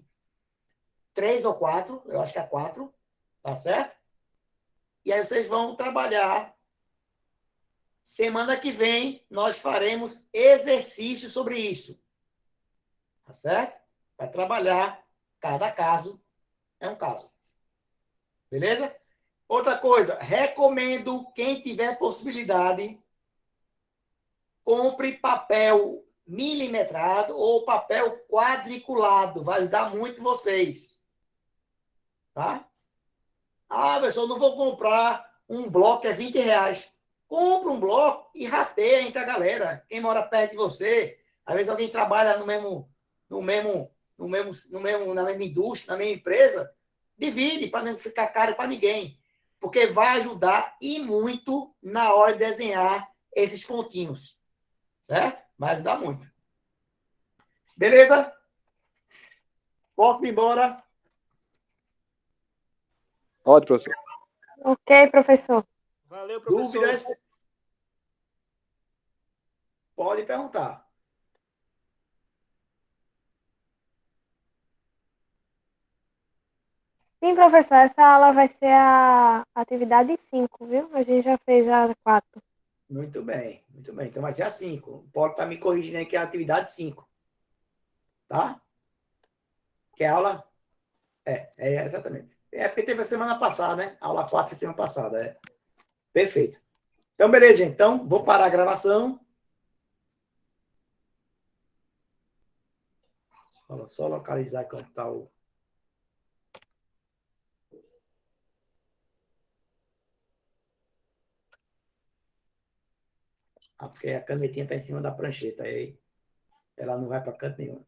3 ou 4, eu acho que é 4, tá certo? E aí vocês vão trabalhar. Semana que vem, nós faremos exercícios sobre isso. Tá certo? Vai trabalhar, cada caso é um caso. Beleza? Outra coisa, recomendo, quem tiver possibilidade, compre papel milimetrado ou papel quadriculado. Vai ajudar muito vocês. Tá? Ah, pessoal, não vou comprar um bloco, é R$ 20. Compra um bloco e rateia entre a galera. Quem mora perto de você, às vezes alguém trabalha na mesma indústria, na mesma empresa, divide para não ficar caro para ninguém. Porque vai ajudar e muito na hora de desenhar esses pontinhos. Certo? Vai ajudar muito. Beleza? Posso ir embora? Pode, professor. Ok, professor. Valeu, professor. Dúvidas? Pode perguntar. Sim, professor, essa aula vai ser a atividade 5, viu? A gente já fez a 4. Muito bem, muito bem. Então vai ser a 5. Pode estar me corrigindo aí que é a atividade 5. Tá? Que é a aula. Exatamente. É porque teve a semana passada, né? A aula 4 foi semana passada. Perfeito. Então, beleza, gente. Então, vou parar a gravação. Só localizar quanto está o. Porque a canetinha está em cima da prancheta. Aí ela não vai para canto nenhum.